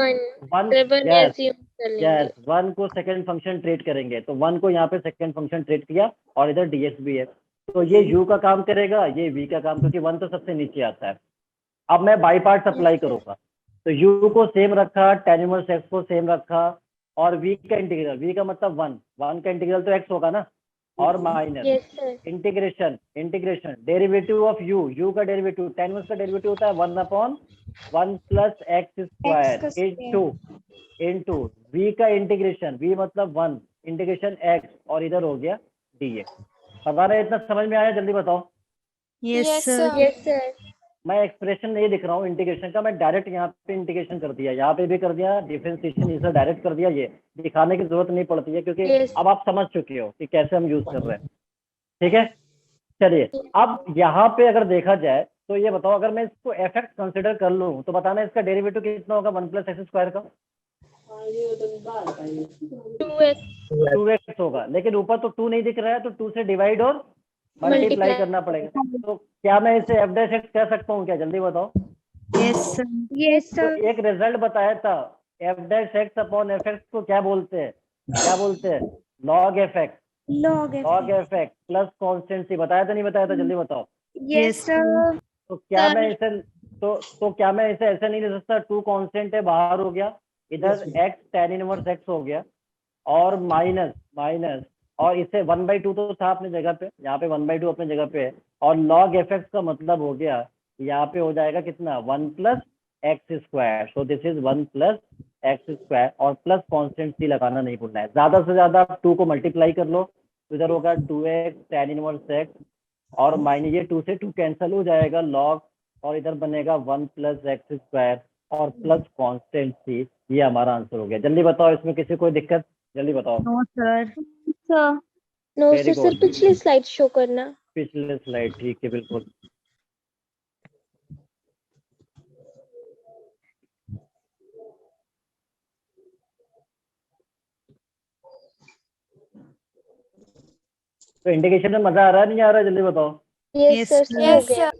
One यस assume कर लेंगे. यस 1 को सेकंड फंक्शन ट्रीट करेंगे, तो 1 को यहाँ पे सेकंड फंक्शन ट्रीट किया, और इधर dx भी है, तो ये u का काम करेगा, ये v का काम, क्योंकि 1 तो सबसे नीचे आता है। अब मैं बाई पार्ट अप्लाई करूंगा, तो u को सेम रखा, tan इनवर्स x को सेम रखा, और v का इंटीग्रल, v का मतलब 1 का इंटीग्रल तो x होगा ना, और minus Yes, sir. Integration derivative of u का डेरिवेटिव, tan इनवर्स का डेरिवेटिव होता है 1/1 plus x square into v का इंटीग्रेशन, v मतलब 1 इंटीग्रेशन x, और इधर हो गया dx। पता नहीं इतना समझ में आया, जल्दी बताओ। Yes, sir. Yes, sir. मैं एक्सप्रेशन नहीं दिख रहा हूँ इंटीग्रेशन का, मैं डायरेक्ट यहाँ पे इंटीग्रेशन कर दिया, यहाँ पे भी कर दिया, डिफरेंशिएशन इसे डायरेक्ट कर दिया, ये दिखाने की जरूरत नहीं पड़ती है, क्योंकि Yes. अब आप समझ चुके हो कि कैसे हम यूज कर रहे हैं, ठीक है। चलिए, अब यहाँ पे अगर देखा जाए तो ये बताओ, अगर मैं इसको एफ एक्स कंसिडर कर लूँ तो बताना इसका डेरिवेटिव कितना होगा 1 प्लस एक्स स्क्वायर का, 2x. 2x होगा, लेकिन ऊपर तो 2 नहीं दिख रहा है, तो 2 से डिवाइड और मल्टीप्लाई करना पड़ेगा। तो क्या मैं इसे एफ डैश एक्स कह सकता हूँ क्या, जल्दी बताओ। Yes, sir. Yes, तो sir. एक रिजल्ट बताया था, f dash x upon f x को क्या बोलते हैं, log f x, log log f x plus constant c, बताया था नहीं बताया था, जल्दी बताओ। yes sir तो क्या मैं इसे तो क्या मैं इसे ऐसे नहीं लिख सकता, टू कांस्टेंट है बाहर हो गया, इधर x tan इनवर्स x हो गया, और माइनस माइनस, और इसे 1/2 तो था अपनी जगह पे, यहाँ पे 1/2 अपनी जगह पे है, और log fx का मतलब हो गया यहाँ पे हो जाएगा कितना 1 + x², so this is 1 + x², और प्लस कांस्टेंट सी लगाना नहीं भूलना है। ज्यादा से ज्यादा आप 2 को मल्टीप्लाई कर लो, इधर होगा 2x tan इनवर्स x, और माइनस ये 2 से 2 कैंसिल हो जाएगा log, और इधर बनेगा 1 + x² और प्लस कांस्टेंट सी। ये हमारा आंसर हो गया। जल्दी बताओ, इसमें किसी कोई दिक्कत, जल्दी बताओ। No sir. Sir no Very sir, good. पिछली स्लाइड शो करना। पिछले स्लाइड, ठीक है बिल्कुल। तो इंडिकेशन में मजा आ रहा है नहीं आ रहा है, जल्दी बताओ। Yes Yes, sir, sir. हो गया।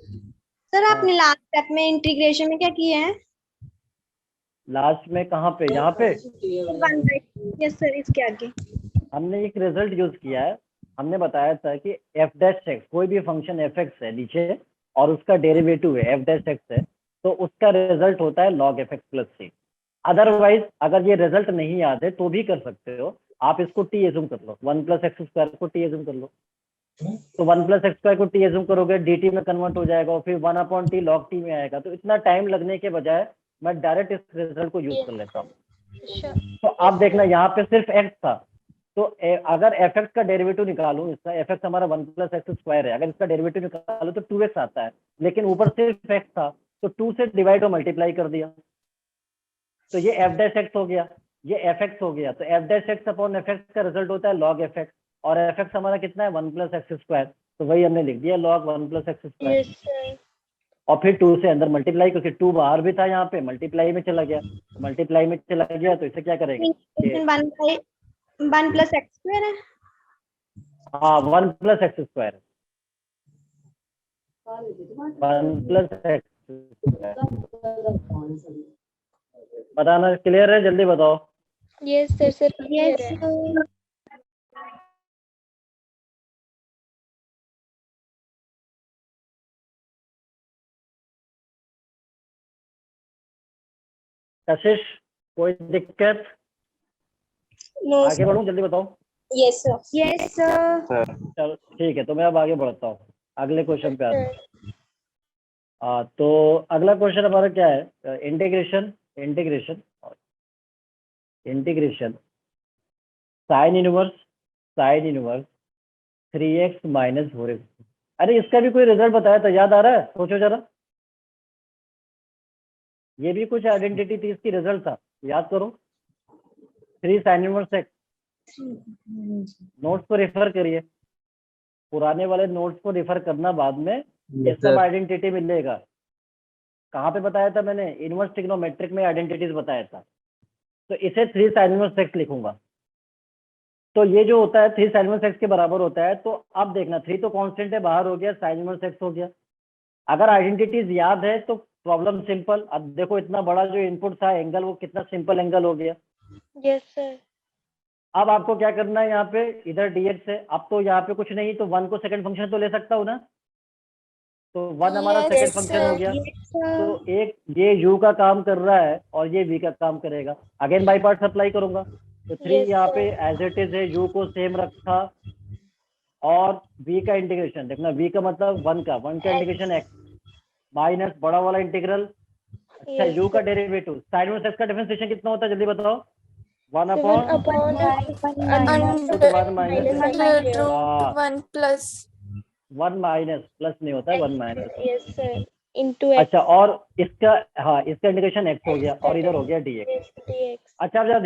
सर आपने लास्ट स्टेप में इंटीग्रेशन में क्या किया है? लास्ट में कहाँ पे, यहाँ पे 1/2 यस सर, इसके आगे हमने एक रिजल्ट यूज किया है। हमने बताया था कि f' कोई भी फंक्शन fx है नीचे, और उसका डेरिवेटिव है f' है, तो उसका रिजल्ट होता है log fx + c। अदरवाइज अगर ये रिजल्ट नहीं याद है तो भी कर सकते हो, आप इसको t एज्यूम कर लो, 1 + x² को t एज्यूम कर लो, तो 1 + x² को t एज्यूम करोगे, dt में कन्वर्ट हो जाएगा, और फिर 1/t log t में आएगा। तो इतना टाइम लगने के बजाय मैं डायरेक्ट इस रिजल्ट को यूज कर लेता हूँ। तो आप देखना यहाँ पे सिर्फ x था, तो अगर fx का डेरिवेटिव निकालूं, इसका fx हमारा 1 + x² है, अगर इसका डेरिवेटिव निकालूं तो 2x आता है, लेकिन ऊपर सिर्फ x था, तो 2 से डिवाइड और मल्टीप्लाई कर दिया, तो ये f' हो गया, ये fx हो गया। तो f'/fx का रिजल्ट होता है log fx, और fx हमारा कितना है 1 + x², तो वही हमने लिख दिया log 1 + x²। Yes sir. और फिर 2 से अंदर मल्टीप्लाई, क्योंकि 2 बाहर भी था, यहाँ पे मल्टीप्लाई में चला गया, मल्टीप्लाई में चला गया, तो इसे क्या करेंगे, 1 + x² है। हाँ 1 + x², 1 + x²। बताना क्लियर है, जल्दी बताओ। Yes sir, sir clear yes है। कशिश कोई दिक्कत, नो आगे बढ़ूं, जल्दी बताओ। यस सर यस सर चलो ठीक है, तो मैं अब आगे बढ़ता हूँ, अगले क्वेश्चन पे आता हूँ। तो अगला क्वेश्चन हमारा क्या है, integration integration integration sine inverse 3x - 4x। अरे इसका भी कोई रिजल्ट बताया था, याद आ रहा है, सोचो जरा, ये भी कुछ आइडेंटिटी थी, इसकी रिजल्ट था, याद करो। 3 sin इनवर्स x, नोट्स को रेफर करिए, पुराने वाले नोट्स को रेफर करना, बाद में ये सब आइडेंटिटी मिलेगा। कहाँ पे बताया था मैंने, इनवर्स ट्रिग्नोमेट्रिक में आइडेंटिटीज बताया था। तो इसे 3 sin इनवर्स x लिखूंगा, तो ये जो होता है 3 sin इनवर्स x के बराबर होता है। तो अब देखना, 3 तो कांस्टेंट है, बाहर हो गया, sin इनवर्स x हो गया। अगर आइडेंटिटीज याद है तो प्रॉब्लम सिंपल। अब देखो इतना बड़ा जो इनपुट था एंगल, वो कितना सिंपल एंगल हो गया। Yes sir. अब आपको क्या करना है, यहाँ पे इधर dx है, अब तो यहाँ पे कुछ नहीं, तो 1 को सेकंड फंक्शन तो ले सकता हूँ ना, तो 1 हमारा सेकंड फंक्शन हो गया। तो एक ये u का काम कर रहा है और ये v का काम करेगा, अगेन बाई पार्ट्स अप्लाई करूंगा। तो 3 Yes, यहाँ sir. पे एज इट इज है, u को सेम रखा, और v का इंटीग्रेशन देखना, v का मतलब 1 का इंटीग्रेशन x माइनस बड़ा वाला इंटीग्रल। अच्छा Yes, u का sir. Derivative, sine inverse x का डिफरेंशिएशन कितना होता है, जल्दी बताओ। 1 7 अपॉन upon उसके बाद माइनस, √ 1 प्लस 1 माइनस, प्लस नहीं होता है, 1 minus. Yes, sir. Into x. अच्छा, और इसका, हाँ इसका इंटीग्रेशन x हो गया, और इधर हो गया dx। Yes, dx. अच्छा अब जरा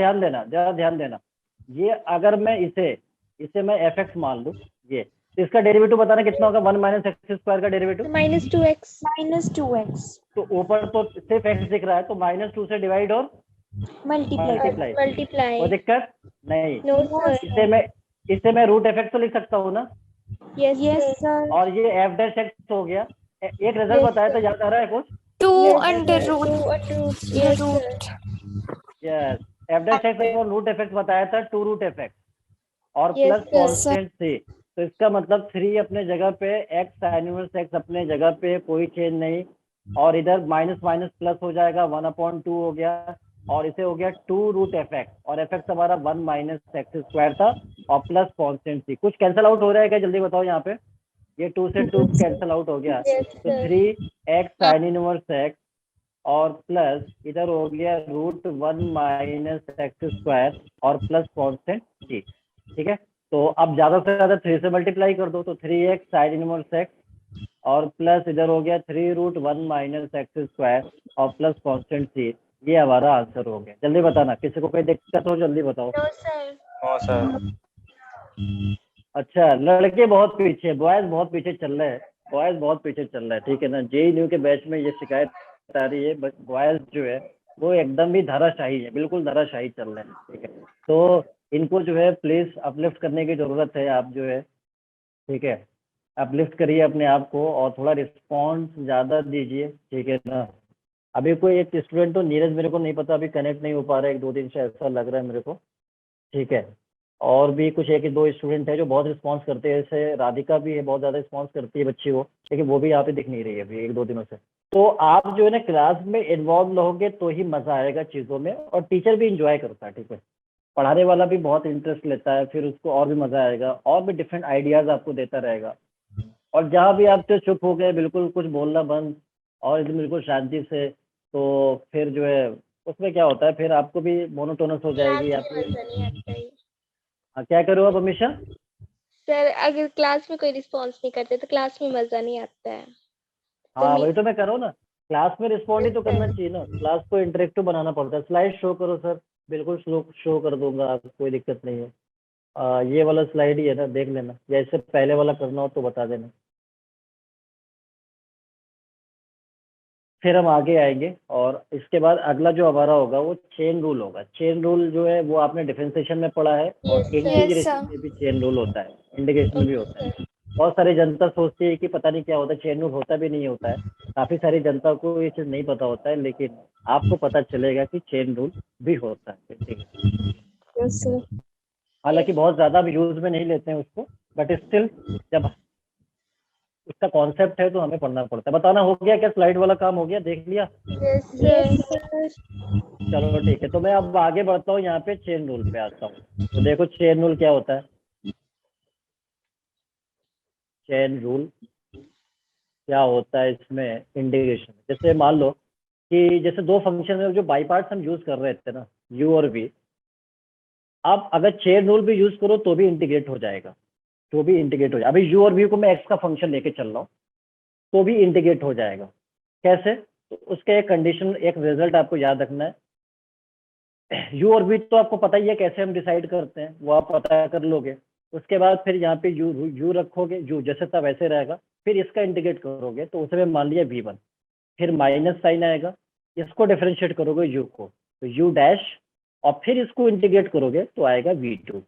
ध्यान देना, ये अगर मैं इसे मैं fx मान लूं, ये तो इसका डेरिवेटिव बताना कितना होगा, 1 - x² का डेरिवेटिव, -2x. -2x तो ऊपर तो सिर्फ x दिख रहा है, तो -2 से डिवाइड और मल्टीप्लाई, Multiply. कोई दिक्कत नहीं। No, sir. इसे मैं √fx तो लिख सकता हूँ ना, Yes, यस sir. सर और ये f' हो गया। एक रिजल्ट Yes, बताया था, sir. याद आ रहा है कुछ, 2 Yes, अंडर sir. रूट 2 under. Yes, sir. Yes f' और √fx बताया था, 2 √fx। और Yes, plus yes, constant c. तो इसका मतलब 3 अपने जगह पे, x साइन इनवर्स x अपने जगह पे, कोई चेंज नहीं, और इधर माइनस माइनस प्लस हो जाएगा, 1/2 हो गया, और इसे हो गया 2√fx, और fx हमारा 1 - x² था, और प्लस कांस्टेंट सी। कुछ कैंसिल आउट हो रहा है क्या, जल्दी बताओ यहाँ पे। ये 2 से 2 कैंसिल आउट हो गया, yes, तो sir. 3x sine inverse x और प्लस इधर हो गया √1 - x² और प्लस कांस्टेंट सी। ठीक है, तो अब ज्यादा से ज्यादा 3 से मल्टीप्लाई कर दो, तो 3x साइन इनवर्स x और प्लस इधर हो गया 3√1 - x² और प्लस कांस्टेंट सी। ये हमारा आंसर हो गया। जल्दी बताना, किसी को कोई दिक्कत हो जल्दी बताओ। No, sir. No sir. अच्छा, लड़के बहुत पीछे, बॉयज बहुत पीछे चल रहे हैं, बॉयज बहुत पीछे चल रहा है, ठीक है ना। जेई न्यू के बैच में ये शिकायत आ रही है, बट बॉयज जो है वो एकदम भी धाराशाही है, बिल्कुल धाराशाही चल रहे हैं, ठीक है। तो इनको जो है प्लीज अपलिफ्ट करने की जरूरत है, आप जो है, ठीक है, अपलिफ्ट करिए अपने आप को और थोड़ा रिस्पॉन्स ज़्यादा दीजिए, ठीक है ना। अभी कोई एक स्टूडेंट तो नीरज, मेरे को नहीं पता, अभी कनेक्ट नहीं हो पा रहा है 1-2 दिन से, ऐसा लग रहा है मेरे को, ठीक है। और भी कुछ 1-2 स्टूडेंट है जो बहुत रिस्पॉन्स करते हैं, जैसे राधिका भी है, बहुत ज़्यादा रिस्पॉन्स करती है बच्ची वो, लेकिन वो भी यहाँ पे दिख नहीं रही है अभी 1-2 दिनों से। तो आप जो है ना क्लास में इन्वॉल्व रहोगे तो ही मज़ा आएगा चीज़ों में, और टीचर भी इंजॉय करता है, ठीक है। पढ़ाने वाला भी बहुत इंटरेस्ट लेता है, फिर उसको और भी मज़ा आएगा, और भी डिफरेंट आइडियाज़ आपको देता रहेगा। और जहाँ भी आप तो चुप हो गए, बिल्कुल कुछ बोलना बंद, और एकदम बिल्कुल शांति से, तो फिर जो है उसमें क्या होता है, फिर आपको भी मोनोटोनस हो जाएगी क्लास आपको। में मजा नहीं आता है। हाँ, क्या करो आप हमेशा। सर अगर क्लास में कोई रिस्पॉन्स नहीं करते तो क्लास में मजा नहीं आता है। हाँ, तो वही तो मैं कर रहा हूँ ना, क्लास में रिस्पॉन्ड ही तो करना चाहिए ना, क्लास को इंटरेक्टिव बनाना पड़ता है। स्लाइड शो करो सर, बिल्कुल शो कर दूंगा, आप कोई दिक्कत नहीं है। ये वाला स्लाइड ही है ना, देख लेना, या इससे पहले वाला करना हो तो बता देना। फिर हम आगे आएंगे, और इसके बाद अगला जो हमारा होगा वो चेन रूल होगा। चेन रूल जो है वो आपने डिफरेंशिएशन में पढ़ा है, और Yes, sir. इंटीग्रेशन में भी चेन रूल होता है, इंटीग्रेशन में भी होता है। बहुत सारी जनता सोचती है कि पता नहीं क्या होता है, चेन रूल होता भी नहीं होता है। काफ़ी सारी जनता को ये चीज़ नहीं पता होता है, लेकिन आपको पता चलेगा कि चेन रूल भी होता है, ठीक है। Yes, sir. हालांकि बहुत ज़्यादा हम यूज़ में नहीं लेते हैं उसको, बट स्टिल जब उसका कॉन्सेप्ट है तो हमें पढ़ना पड़ता है। बताना हो गया क्या, स्लाइड वाला काम हो गया, देख लिया। Yes, sir. चलो ठीक है, तो मैं अब आगे बढ़ता हूँ, यहाँ पे चेन रूल पे आता हूँ। तो देखो चेन रूल क्या होता है। चेन रूल क्या होता है, इसमें इंटीग्रेशन, जैसे मान लो कि जैसे 2 फंक्शन में जो बाई पार्ट्स हम यूज कर रहे थे ना, u और v, आप अगर चेन रूल भी यूज करो तो भी इंटीग्रेट हो जाएगा, तो भी इंटीग्रेट हो जाएगा। अभी u और v को मैं x का फंक्शन लेके चल रहा हूँ तो भी इंटीग्रेट हो जाएगा। कैसे, तो उसका एक कंडीशन, एक रिजल्ट आपको याद रखना है। u और v तो आपको पता ही है कैसे हम डिसाइड करते हैं, वो आप पता कर लोगे। उसके बाद फिर यहाँ पे u रखोगे, u जैसे था वैसे रहेगा, फिर इसका इंटीग्रेट करोगे तो उसमें मान लिया v1, फिर माइनस साइन आएगा, इसको डिफरेंशिएट करोगे u को, तो u डैश, और फिर इसको इंटीग्रेट करोगे तो आएगा v2,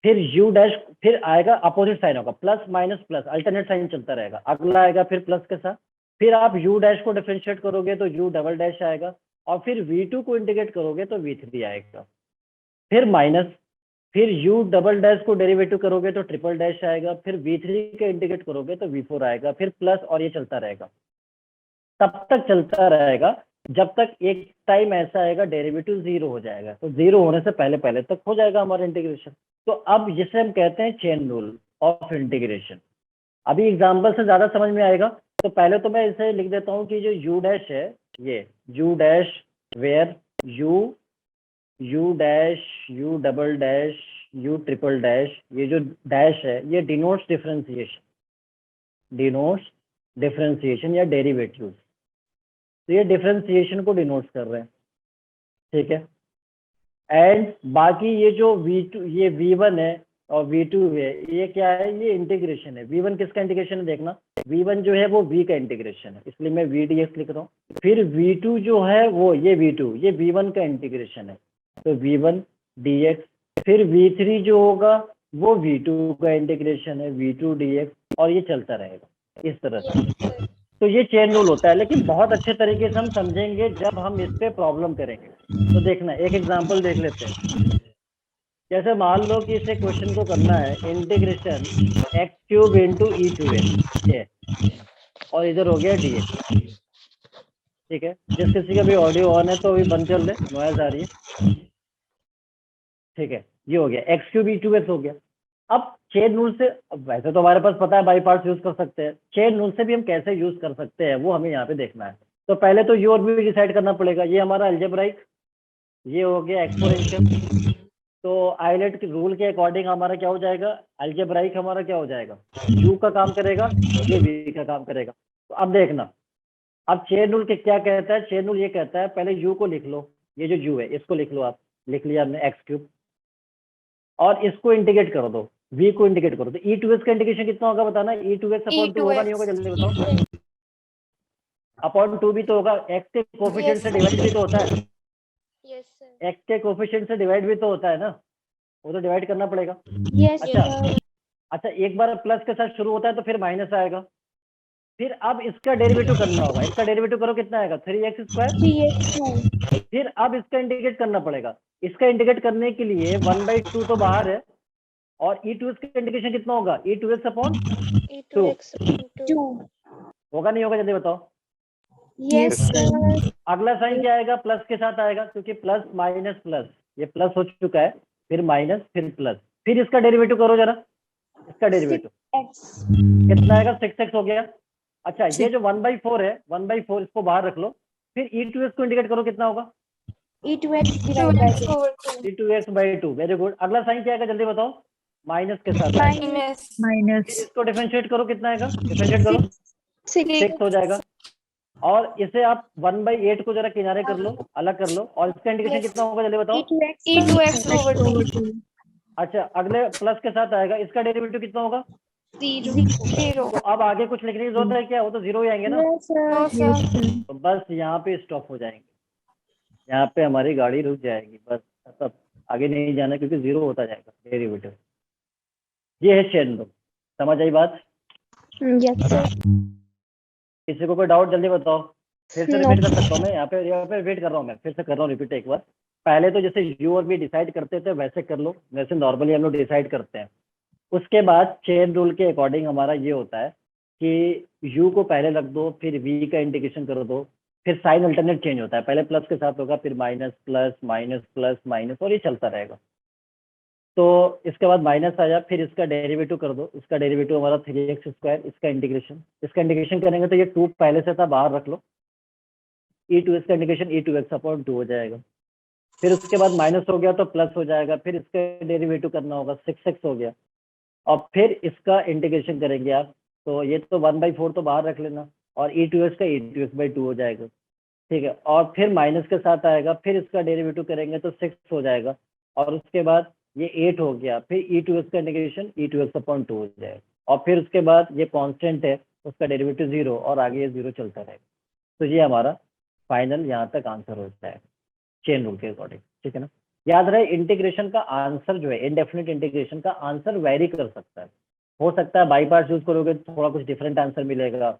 फिर u डैश, फिर आएगा अपोजिट साइन होगा, plus minus plus, alternate sign चलता रहेगा, अगला आएगा फिर प्लस के साथ, फिर आप u डैश को डिफरेंशिएट करोगे तो u डबल डैश आएगा, और फिर v2 को इंटीग्रेट करोगे तो v3 आएगा, फिर माइनस, फिर u डबल डैश को डेरिवेटिव करोगे तो ट्रिपल डैश आएगा, फिर v3 के इंटीग्रेट करोगे तो v4 आएगा, फिर प्लस, और ये चलता रहेगा, तब तक चलता रहेगा जब तक एक टाइम ऐसा आएगा डेरिवेटिव 0 हो जाएगा। तो 0 होने से पहले पहले तक हो जाएगा हमारा इंटीग्रेशन। तो अब जिसे हम कहते हैं चेन रूल ऑफ इंटीग्रेशन। अभी एग्जाम्पल से ज्यादा समझ में आएगा, तो पहले तो मैं इसे लिख देता हूँ कि जो u डैश है, ये u dash where u dash, u double dash, u triple dash, ये जो डैश है ये डिनोट्स डिफरेंशिएशन या डेरिवेटिव्स। तो ये डिफरेंशिएशन को डिनोट कर रहे हैं, ठीक है। एंड बाकी ये जो v2, ये v1 है और v2 है, ये क्या है, ये इंटीग्रेशन है। v1 किसका इंटीग्रेशन है, देखना, v1 जो है वो v का इंटीग्रेशन है, इसलिए मैं v dx लिख रहा हूँ। फिर v2 जो है वो ये v2, ये v1 का इंटीग्रेशन है, तो v1 dx। फिर v3 जो होगा वो v2 का इंटीग्रेशन है, v2 dx, और ये चलता रहेगा इस तरह से। तो ये चेन रूल होता है, लेकिन बहुत अच्छे तरीके से हम समझेंगे जब हम इस पे प्रॉब्लम करेंगे। तो देखना, एक एग्जांपल देख लेते हैं। जैसे मान लो कि इसे क्वेश्चन को करना है integration x cube into e to x और इधर हो गया डी एक्स। ठीक है, जिस किसी का भी ऑडियो ऑन है तो अभी बंद कर ले, नॉइज आ रही है। ठीक है, ये हो गया x cube e to x हो गया। अब चेन रूल से, अब वैसे तो हमारे पास पता है बाई पार्ट्स यूज कर सकते हैं, चेन रूल से भी हम कैसे यूज कर सकते हैं वो हमें यहाँ पे देखना है। तो पहले तो यू और बी डिसाइड करना पड़ेगा। ये हमारा अलजेब्राइक, ये हो गया एक्सपोनेंशियल। तो आइलेट के रूल के अकॉर्डिंग हमारा क्या हो जाएगा, अलजेब्राइक हमारा क्या हो जाएगा, यू का काम करेगा, ये वी का काम करेगा। तो अब देखना, अब चेन रूल के क्या कहता है, चेन रूल ये कहता है पहले यू को लिख लो, ये जो यू है इसको लिख लो, आप लिख लिया हमने एक्स क्यूब, और इसको इंटीग्रेट कर दो, v को इंटीग्रेट करो। तो ई टू एक्स का इंटीग्रेशन कितना होगा बताना, ई टू एक्स अपॉन टू होगा नहीं होगा, जल्दी बताओ। अपॉन टू भी तो होगा, एक्स के कोफिशिएंट से डिवाइड भी तो होता है, Yes, sir. एक्स के कोफिशिएंट से डिवाइड भी तो होता है ना, वो तो डिवाइड करना पड़ेगा। Yes, अच्छा sir. अच्छा, एक बार प्लस के साथ शुरू होता है तो फिर माइनस आएगा, फिर अब इसका डेरिवेटिव करना होगा, इसका डेरिवेटिव करो कितना आएगा, 3x स्क्वायर। 3x. फिर अब इसका इंटीग्रेट करना पड़ेगा, इसका इंटीग्रेट करने के लिए 1/2 तो बाहर है, और ई टू एक्स का इंटीग्रेशन कितना होगा, e to x upon E to x upon 2. होगा नहीं होगा, जल्दी बताओ। Yes, sir. अगला साइन क्या आएगा, प्लस के साथ आएगा, क्योंकि प्लस माइनस प्लस, ये प्लस हो चुका है, फिर माइनस फिर प्लस, फिर इसका डेरिवेटिव करो जरा, इसका डेरिवेटिव x कितना आएगा, 6x हो गया। अच्छा, ये जो 1/4 है, 1/4 इसको बाहर रख लो, फिर ई टू एक्स को इंटीग्रेट करो कितना होगा, e to x divided by 2 e to x by two. Very good. अगला साइन क्या आएगा, जल्दी बताओ, माइनस के साथ आएगा। minus फिर minus इसको डिफरेंशिएट करो कितना आएगा, डिफरेंशिएट करो, 6 हो जाएगा। और इसे आप 1/8 को जरा किनारे कर लो, अलग कर लो, और इसका इंटीग्रेशन Yes. कितना होगा, जल्दी बताओ। e to x e to x over 2 अच्छा, अगले प्लस के साथ आएगा, इसका डेरिवेटिव कितना होगा। 0 तो अब आगे कुछ लिखने की जरूरत है क्या, वो तो जीरो ही आएंगे ना। no sir no sir तो बस यहाँ पे स्टॉप हो जाएंगे, यहाँ पे हमारी गाड़ी रुक जाएगी, बस सब आगे नहीं जाना, क्योंकि जीरो होता जाएगा डेरिवेटिव। ये है चेन रूल, समझ आई बात। Yes, sir. किसी को कोई डाउट जल्दी बताओ, फिर से No. रिपीट कर सकता हूँ मैं, यहाँ पे रिपीट कर रहा हूँ, मैं फिर से कर रहा हूँ रिपीट एक बार। पहले तो जैसे यू और बी डिसाइड करते थे वैसे कर लो, वैसे नॉर्मली हम लोग डिसाइड करते हैं। उसके बाद चेन रूल के अकॉर्डिंग हमारा ये होता है कि यू को पहले रख दो, फिर वी का इंटीग्रेशन कर दो, फिर साइन अल्टरनेट चेंज होता है, पहले प्लस के साथ होगा, फिर minus plus minus plus minus, और ये चलता रहेगा। तो इसके बाद माइनस आया, फिर इसका डेरिवेटिव कर दो, इसका डेरिवेटिव हमारा 3x स्क्वायर, इसका इंटीग्रेशन करेंगे तो ये 2 पहले से था, बाहर रख लो, ई टू एक्स का integration e to x upon 2 हो जाएगा। फिर उसके बाद माइनस हो गया तो प्लस हो जाएगा, फिर इसका डेरिवेटिव करना होगा, 6x हो गया, और फिर इसका इंटीग्रेशन करेंगे आप, तो ये तो 1/4 तो बाहर रख लेना, और ई टू एक्स का ई टू एक्स बाई 2 हो जाएगा। ठीक है, और फिर माइनस के साथ आएगा, फिर इसका डेरिवेटिव करेंगे तो 6 हो जाएगा, और उसके बाद ये 8 हो गया, फिर ई टू एक्स का integration e to x upon 2 हो जाएगा, और फिर उसके बाद ये कांस्टेंट है, उसका डेरिवेटिव 0, और आगे ये 0 चलता रहेगा। तो ये हमारा फाइनल यहाँ तक आंसर हो जाएगा चेन रूल के अकॉर्डिंग। ठीक है ना, याद रहे इंटीग्रेशन का आंसर जो है, इनडेफिनिट इंटीग्रेशन का आंसर वेरी कर सकता है, हो सकता है बाई पार्ट्स यूज करोगे तो थोड़ा कुछ डिफरेंट आंसर मिलेगा,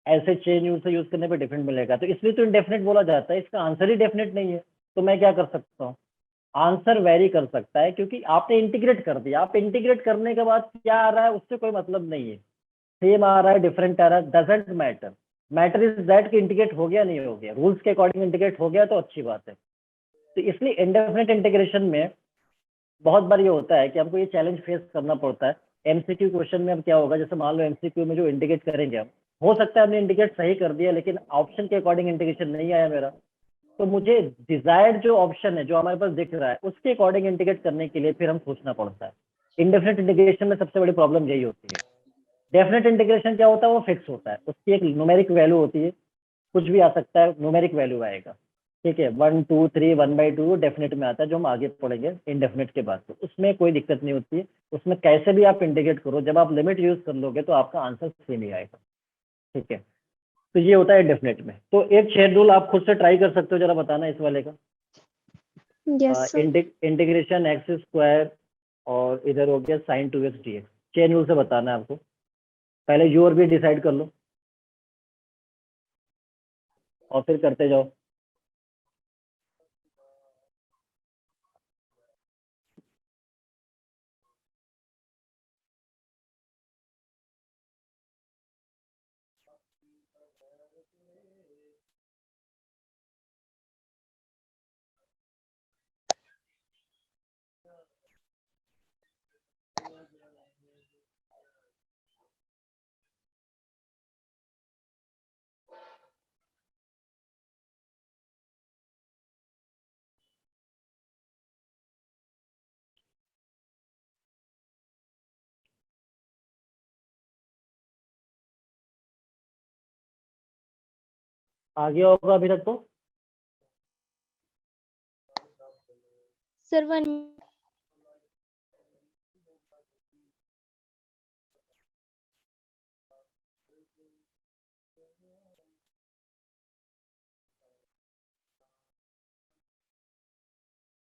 ऐसे चेन यूज से यूज करने पे डिफरेंट मिलेगा, तो इसलिए तो इंडेफिनिट बोला जाता है, इसका आंसर ही डेफिनेट नहीं है, तो मैं क्या कर सकता हूँ, आंसर वेरी कर सकता है, क्योंकि आपने इंटीग्रेट कर दिया, आप इंटीग्रेट करने के बाद क्या आ रहा है उससे कोई मतलब नहीं है, सेम आ रहा है डिफरेंट आ रहा है, doesn't matter, matter is that कि इंटीग्रेट हो गया नहीं हो गया, रूल्स के अकॉर्डिंग इंटीग्रेट हो गया तो अच्छी बात है। तो इसलिए इंडेफिनिट इंटीग्रेशन में बहुत बार ये होता है कि हमको ये चैलेंज फेस करना पड़ता है। एमसीक्यू क्वेश्चन में अब क्या होगा, जैसे मान लो एमसीक्यू में जो इंटीग्रेट करेंगे हम, हो सकता है हमने इंटीग्रेट सही कर दिया लेकिन ऑप्शन के अकॉर्डिंग इंटीग्रेशन नहीं आया मेरा, तो मुझे डिजायर्ड जो ऑप्शन है जो हमारे पास दिख रहा है उसके अकॉर्डिंग इंटीग्रेट करने के लिए फिर हम सोचना पड़ता है। इंडेफिनिट इंटीग्रेशन में सबसे बड़ी प्रॉब्लम यही होती है। डेफिनेट इंटीग्रेशन क्या होता है, वो फिक्स होता है, उसकी एक न्यूमेरिक वैल्यू होती है, कुछ भी आ सकता है, न्यूमेरिक वैल्यू आएगा। ठीक है, 1 2 3 1/2 डेफिनेट में आता है, जो हम आगे पढ़ेंगे इनडेफिनेट के बाद, तो उसमें कोई दिक्कत नहीं होती है, उसमें कैसे भी आप इंटीग्रेट करो, जब आप लिमिट यूज कर लोगे तो आपका आंसर सेम ही आएगा। ठीक है, तो ये होता है इंडेफिनेट में। तो एक चेन रूल आप खुद से ट्राई कर सकते हो, जरा बताना इस वाले का। Yes, sir. Integration x square और इधर हो गया sign 2x dx, chain rule से बताना है आपको, पहले यू और बी डिसाइड कर लो और फिर करते जाओ। आ गया होगा अभी तक तो। Sir, one.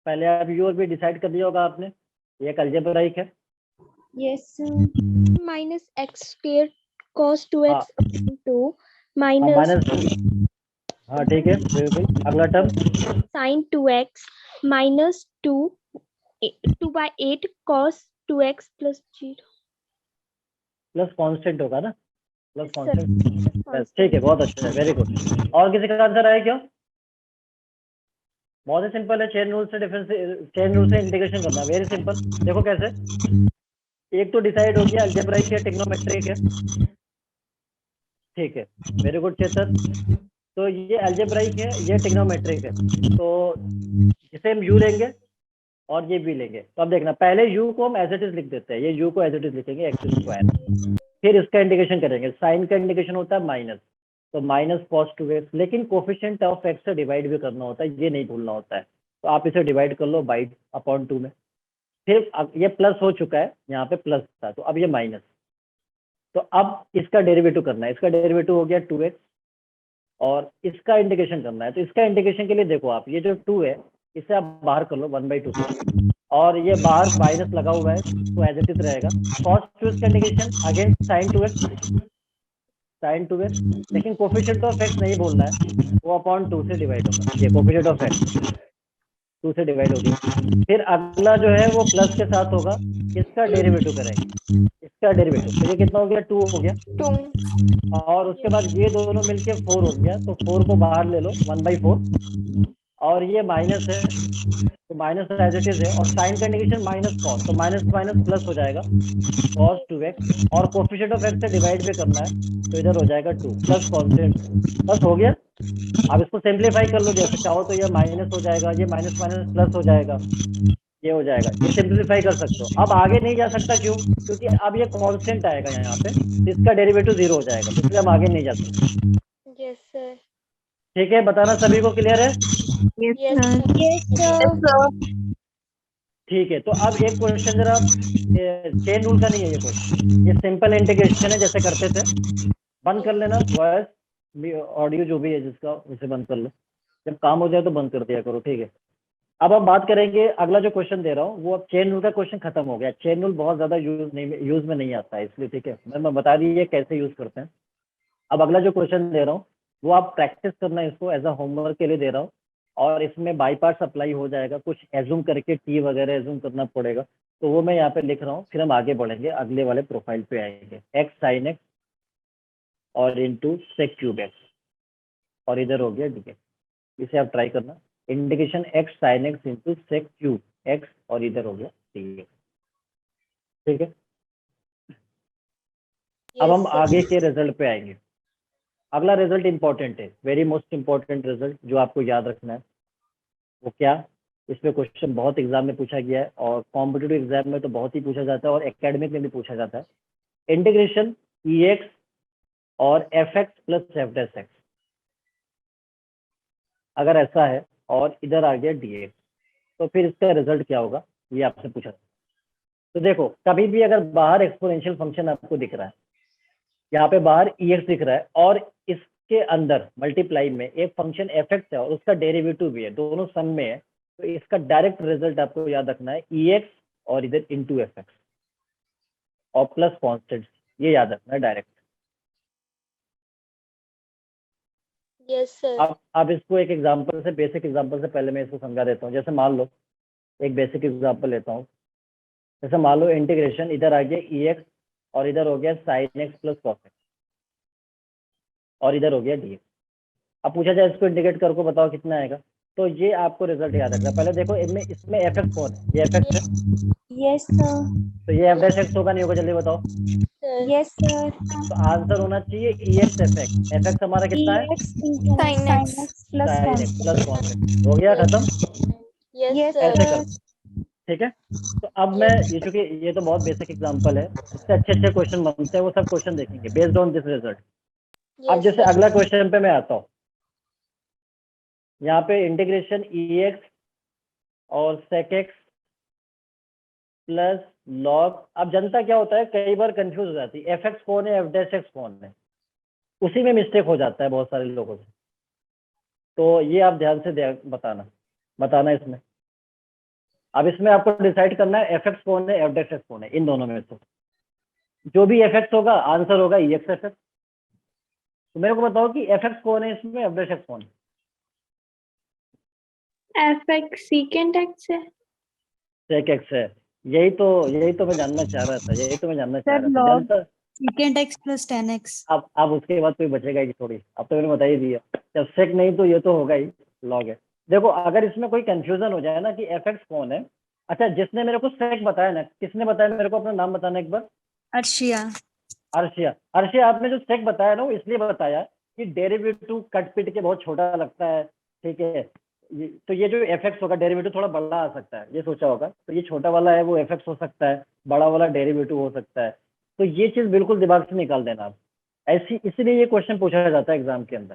पहले आप यू और बी डिसाइड कर दिया होगा आपने, ये एक अलजेब्राइक है। Yes, sir. Minus x squared cos 2x upon 2 minus minus, हाँ ठीक है बिल्कुल। अगला term sin 2x minus 2 by 8 cos 2x plus 0. Plus constant होगा ना, प्लस Sir, कांस्टेंट। बस ठीक है, बहुत अच्छा है, वेरी गुड। और किसी का आंसर आया क्या? बहुत ही सिंपल है, चेन रूल से डिफरेंस, चेन रूल से इंटीग्रेशन करना, वेरी सिंपल। देखो कैसे, एक तो डिसाइड हो गया अलजेब्राइक है ट्रिग्नोमेट्रिक है, ठीक है, वेरी गुड चेतन। तो ये अलजेब्राइक है, ये ट्रिग्नोमेट्रिक है, तो इसे हम यू लेंगे और ये भी लेंगे। तो अब देखना, पहले u को हम एज इट इज लिख देते हैं, ये u को एज इट इज लिखेंगे एक्स स्क्वायर, फिर इसका इंटीग्रेशन करेंगे। साइन का इंटीग्रेशन होता है माइनस, तो माइनस कॉस 2x, लेकिन कोफिशिएंट ऑफ x से डिवाइड भी करना होता है, ये नहीं भूलना होता है। तो आप इसे डिवाइड कर लो बाई अपॉन 2 में। फिर अब ये प्लस हो चुका है, यहाँ पे प्लस था, तो अब ये माइनस। तो अब इसका डेरिवेटिव करना है, इसका डेरिवेटिव हो गया 2x, और इसका इंटीग्रेशन करना है। तो इसका इंटीग्रेशन के लिए देखो आप, ये जो 2 है इसे आप बाहर कर लो 1/2, और ये बाहर माइनस लगा हुआ है तो एज इट इज रहेगा। cos 2x का इंटीग्रेशन अगेन sin 2x, लेकिन कोफिशिएंट ऑफ x नहीं बोलना है, वो अपॉन 2 से डिवाइड होगा। ये कोफिशिएंट ऑफ x 2 से डिवाइड होगी। फिर अगला जो है वो प्लस के साथ होगा, इसका डेरिवेटिव करेंगे, इसका डेरिवेटिव। तो ये कितना हो गया, 2 हो गया, 2 और उसके बाद ये दोनों मिलके 4 हो गया, तो 4 को बाहर ले लो 1/4, और ये माइनस है तो माइनस एज इट इज है, और साइन का इंटीग्रेशन माइनस कॉस, तो माइनस माइनस प्लस हो जाएगा cos 2x, और कोफिशिएंट ऑफ x से डिवाइड भी करना है, तो इधर हो जाएगा 2 प्लस कांस्टेंट, बस हो गया। अब इसको सिंप्लीफाई कर लो जैसे चाहो, तो ये माइनस हो जाएगा, ये माइनस माइनस प्लस हो जाएगा, ये हो जाएगा, ये सिंप्लीफाई कर सकते हो। अब आगे नहीं जा सकता, क्यों? क्योंकि अब ये कांस्टेंट आएगा यहाँ पे, इसका डेरिवेटिव 0 हो जाएगा, तो इसलिए हम आगे नहीं जा सकते। Yes, sir. ठीक है, बताना सभी को क्लियर है? Yes, Yes, sir. sir. Yes, sir. ठीक है, तो अब एक क्वेश्चन जरा, चेन रूल का नहीं है ये क्वेश्चन, ये सिंपल इंटीग्रेशन है जैसे करते थे। बंद कर लेना वॉइस ऑडियो जो भी है जिसका, उसे बंद कर लो, जब काम हो जाए तो बंद कर दिया करो, ठीक है। अब हम बात करेंगे, अगला जो क्वेश्चन दे रहा हूँ वो अब चेन रूल का क्वेश्चन खत्म हो गया। चेन रूल बहुत ज्यादा यूज में नहीं आता है, इसलिए ठीक है, मैं बता दीजिए कैसे यूज करते हैं। अब अगला जो क्वेश्चन दे रहा हूँ वो आप प्रैक्टिस करना, इसको एज अ होमवर्क के लिए दे रहा हूँ, और इसमें बाई पार्ट्स अप्लाई हो जाएगा, कुछ एज्यूम करके टी वगैरह एज्यूम करना पड़ेगा, तो वो मैं यहाँ पे लिख रहा हूँ। फिर हम आगे बढ़ेंगे, अगले वाले प्रोफाइल पे आएंगे, एक्स साइन एक्स और इंटू सेक क्यूब एक्स, और इधर हो गया डी एक्स। इसे आप ट्राई करना, integration x sine x into sec cube x, और इधर हो गया डी एक्स, ठीक है। अब हम आगे के रिजल्ट पे आएंगे। अगला रिजल्ट इंपॉर्टेंट है, वेरी मोस्ट इंपॉर्टेंट रिजल्ट जो आपको याद रखना है। वो क्या? इस पे क्वेश्चन बहुत एग्जाम में पूछा गया है, और कॉम्पिटिटिव एग्जाम में तो बहुत ही पूछा जाता है, और एकेडमिक में भी पूछा जाता है। इंटीग्रेशन ई एक्स और F x plus F dash x, अगर ऐसा है और इधर आ गया डी एक्स, तो फिर इसका रिजल्ट क्या होगा, ये आपसे पूछा। तो देखो, कभी भी अगर बाहर एक्सपोनेंशियल फंक्शन आपको दिख रहा है, यहाँ पे बाहर ई एक्स दिख रहा है, और इसके अंदर मल्टीप्लाई में एक फंक्शन एफ एक्स है और उसका डेरिवेटिव भी है, दोनों सम में है, तो इसका डायरेक्ट रिजल्ट आपको याद रखना है ई एक्स और इधर इंटू एफ एक्स और प्लस कॉन्स्टेंट, ये याद रखना है डायरेक्ट। Yes, sir. अब इसको एक एग्जांपल से, बेसिक एग्जांपल से पहले मैं इसको समझा देता हूँ। जैसे मान लो, एक बेसिक एग्जांपल लेता हूँ, जैसे मान लो इंटीग्रेशन इधर आ गया ई एक्स और इधर हो गया sine x plus cos x, और इधर हो गया डी एक्स। अब पूछा जाए इसको इंटीग्रेट करके बताओ कितना आएगा, तो ये आपको रिजल्ट याद रखना है। पहले देखो इसमें एफ एक्स कौन है, ये एफ एक्स है, Yes, sir. तो ये एफ डैश एक्स होगा नहीं होगा, जल्दी बताओ। Sir. Yes, sir. तो आंसर होना चाहिए e x f x. F x हमारा कितना है, EX into Sin sin X. X plus sine x 1. Plus cos x, हो गया खत्म। Yes, Yes, sir. ऐसे कर, ठीक है। तो अब मैं ये, चूंकि ये तो बहुत बेसिक एग्जांपल है, इससे अच्छे क्वेश्चन बनते हैं, वो सब क्वेश्चन देखेंगे बेस्ड ऑन दिस रिजल्ट। अब Yes, जैसे sir. अगला क्वेश्चन पे मैं आता हूँ, यहाँ पे इंटीग्रेशन EX और sec x प्लस log। अब जनता क्या होता है, कई बार कंफ्यूज हो जाती है, fx कौन है, f डैश x कौन है, उसी में मिस्टेक हो जाता है बहुत सारे लोगों से। तो ये आप ध्यान से बताना इसमें। अब इसमें आपको डिसाइड करना है fx कौन है, f डैश x कौन है, इन दोनों में से जो भी fx होगा आंसर होगा EX fx। तो मेरे को बताओ कि fx कौन है इसमें, f डैश x कौन है। fx secant x है। sec x है, यही तो मैं जानना चाह रहा था, Sir, log जनता। secant x plus tan x. अब उसके बाद कोई बचेगा ही थोड़ी, अब तो मैंने बता ही दिया। जब सेक नहीं तो ये तो होगा ही, लॉग है। देखो अगर इसमें कोई कंफ्यूजन हो जाए ना कि fx कौन है, अच्छा जिसने मेरे को सेक बताया ना, किसने बताया मेरे को, अपना नाम बताना एक बार। Arshia. अर्शिया आपने जो सेक बताया ना वो इसलिए बताया कि डेरिवेटिव कट पिट के बहुत छोटा लगता है, ठीक है। तो ये जो fx होगा डेरिवेटिव थोड़ा बड़ा आ सकता है, ये सोचा होगा। तो ये छोटा वाला है वो fx हो सकता है, बड़ा वाला डेरिवेटिव हो सकता है। तो ये चीज बिल्कुल दिमाग से निकाल देना आप। ऐसी इसीलिए ये क्वेश्चन पूछा जाता है एग्जाम के अंदर